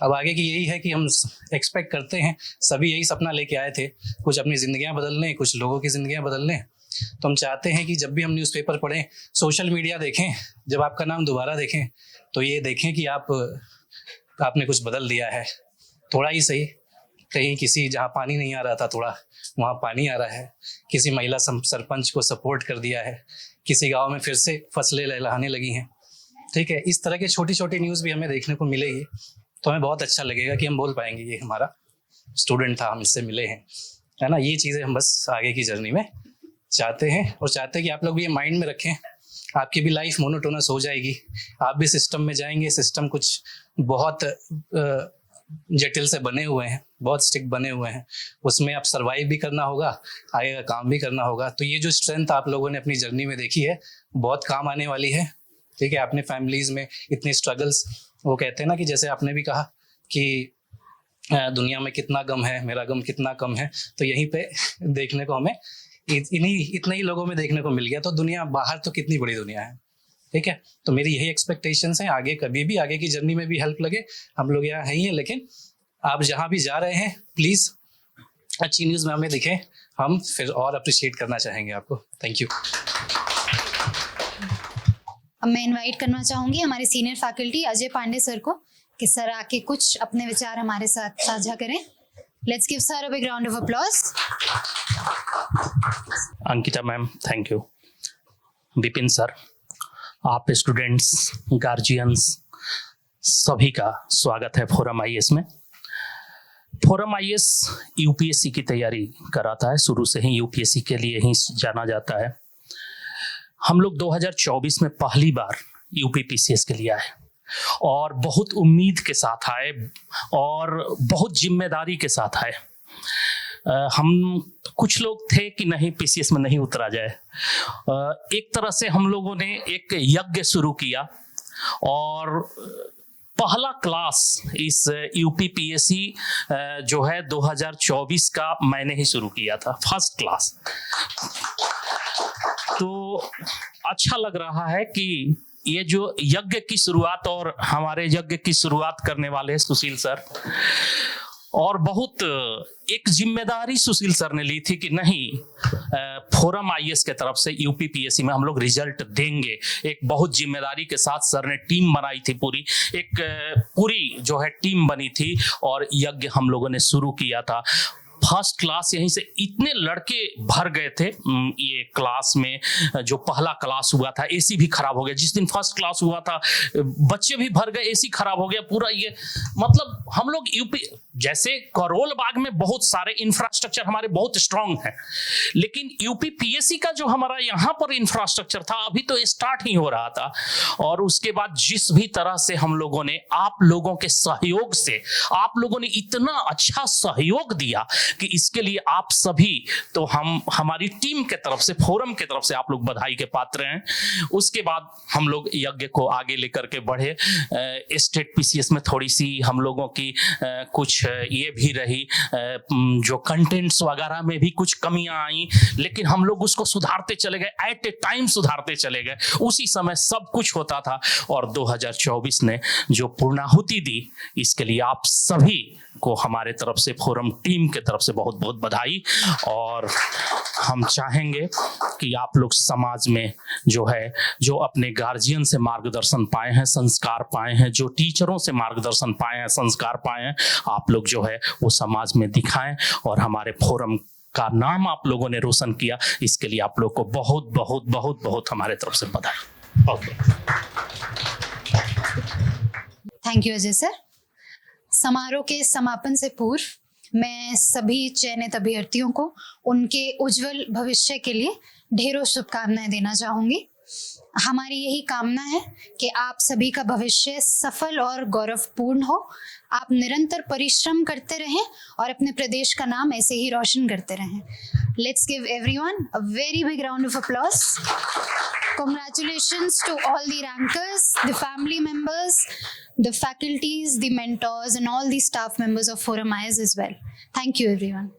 अब आगे की यही है कि हम एक्सपेक्ट करते हैं, सभी यही सपना लेके आए थे, कुछ अपनी ज़िंदगियां बदल लें, कुछ लोगों की ज़िंदगियां बदल लें। तो हम चाहते हैं कि जब भी हम न्यूज़पेपर पढ़ें, सोशल मीडिया देखें, जब आपका नाम दोबारा देखें तो ये देखें कि आपने कुछ बदल दिया है, थोड़ा ही सही। कहीं किसी जहाँ पानी नहीं आ रहा था थोड़ा वहाँ पानी आ रहा है, किसी महिला सरपंच को सपोर्ट कर दिया है, किसी गाँव में फिर से फसलें लहलहाने लगी हैं। ठीक है, इस तरह की छोटी छोटी न्यूज़ भी हमें देखने को मिलेगी, तो हमें बहुत अच्छा लगेगा कि हम बोल पाएंगे ये हमारा स्टूडेंट था, हम इससे मिले हैं, है ना। ये चीज़ें हम बस आगे की जर्नी में चाहते हैं, और चाहते हैं कि आप लोग भी ये माइंड में रखें। आपकी भी लाइफ मोनोटोनस हो जाएगी, आप भी सिस्टम में जाएंगे, सिस्टम कुछ बहुत जटिल से बने हुए हैं, बहुत स्ट्रिक्ट बने हुए हैं, उसमें अब सर्वाइव भी करना होगा, आगे का काम भी करना होगा। तो ये जो स्ट्रेंथ आप लोगों ने अपनी जर्नी में देखी है बहुत काम आने वाली है। ठीक है, अपने फैमिलीज में इतने स्ट्रगल्स, वो कहते हैं ना कि जैसे आपने भी कहा कि दुनिया में कितना गम है, मेरा गम कितना कम है, तो यहीं पे देखने को हमें इतने ही लोगों में देखने को मिल गया। तो दुनिया बाहर तो कितनी बड़ी दुनिया है। ठीक है, तो मेरी यही एक्सपेक्टेशंस हैं, आगे कभी भी आगे की जर्नी में भी हेल्प लगे, हम लोग यहाँ हैं ही हैं, लेकिन आप जहाँ भी जा रहे हैं प्लीज़ अच्छी न्यूज़ में हमें दिखें, हम फिर और अप्रिशिएट करना चाहेंगे आपको। Thank you. अब मैं इनवाइट करना चाहूँगी हमारे senior faculty Ajay Pandey sir को कि सर आके कुछ अपने विचार हमारे साथ साझा करें। Let's give sir a big round of applause. Ankita ma'am, thank you. Vipin sir, आप स्टूडेंट्स, गार्जियंस सभी का स्वागत है फोरम आईएएस में। फोरम आईएएस यूपीएससी की तैयारी कराता है, शुरू से ही यूपीएससी के लिए ही जाना जाता है। हम लोग 2024 में पहली बार यूपी पीसीएस के लिए आए और बहुत उम्मीद के साथ आए और बहुत जिम्मेदारी के साथ आए। हम कुछ लोग थे कि नहीं पीसीएस में नहीं उतरा जाए। एक तरह से हम लोगों ने एक यज्ञ शुरू किया और पहला क्लास इस यूपी पीएससी जो है 2024 का मैंने ही शुरू किया था, फर्स्ट क्लास। तो अच्छा लग रहा है कि ये जो यज्ञ की शुरुआत, और हमारे यज्ञ की शुरुआत करने वाले सुशील सर, और बहुत एक जिम्मेदारी सुशील सर ने ली थी कि नहीं फोरम आईएएस के तरफ से यूपी पीएससी में हम लोग रिजल्ट देंगे। एक बहुत जिम्मेदारी के साथ सर ने टीम बनाई थी, पूरी जो है टीम बनी थी और यज्ञ हम लोगों ने शुरू किया था। फर्स्ट क्लास यहीं से इतने लड़के भर गए थे ये क्लास में। जो पहला क्लास हुआ था एसी भी खराब हो गया, जिस दिन फर्स्ट क्लास हुआ था बच्चे भी भर गए, एसी खराब हो गया पूरा। ये मतलब हम लोग यूपी जैसे करोल बाग में बहुत सारे इंफ्रास्ट्रक्चर हमारे बहुत स्ट्रांग हैं, लेकिन यूपी पीएससी का जो हमारा यहाँ पर इंफ्रास्ट्रक्चर था अभी तो स्टार्ट ही हो रहा था। और उसके बाद जिस भी तरह से हम लोगों ने आप लोगों के सहयोग से, आप लोगों ने इतना अच्छा सहयोग दिया कि इसके लिए आप सभी, तो हमारी टीम के तरफ से, फोरम के तरफ से आप लोग बधाई के पात्र हैं। उसके बाद हम लोग यज्ञ को आगे लेकर के बढ़े। स्टेट पीसीएस में थोड़ी सी हम लोगों की कुछ ये भी रही, जो कंटेंट्स वगैरह में भी कुछ कमियां आई, लेकिन हम लोग उसको सुधारते चले गए, एट ए टाइम सुधारते चले गए। उसी समय सब कुछ होता था और 2024 ने जो पूर्णाहुति दी, इसके लिए आप सभी को हमारे तरफ से, फोरम टीम के तरफ से बहुत बहुत बधाई। और हम चाहेंगे कि आप लोग समाज में जो है, जो अपने गार्जियन से मार्गदर्शन पाए हैं, संस्कार पाए हैं, जो टीचरों से मार्गदर्शन पाए हैं, संस्कार पाए हैं, आप लोग जो है वो समाज में दिखाएं और हमारे फोरम का नाम आप लोगों ने रोशन किया, इसके लिए आप लोग को बहुत बहुत बहुत बहुत हमारे तरफ से बधाई। Thank you Ajay sir. समारोह के समापन से पूर्व मैं सभी चयनित अभ्यर्थियों को उनके उज्जवल भविष्य के लिए ढेरों शुभकामनाएं देना चाहूँगी। हमारी यही कामना है कि आप सभी का भविष्य सफल और गौरवपूर्ण हो। आप निरंतर परिश्रम करते रहें और अपने प्रदेश का नाम ऐसे ही रोशन करते रहें। Let's give everyone a very big round of applause. Congratulations to all the rankers, the family members, the faculties, the mentors, and all the staff members of Forum IAS as well. Thank you, everyone.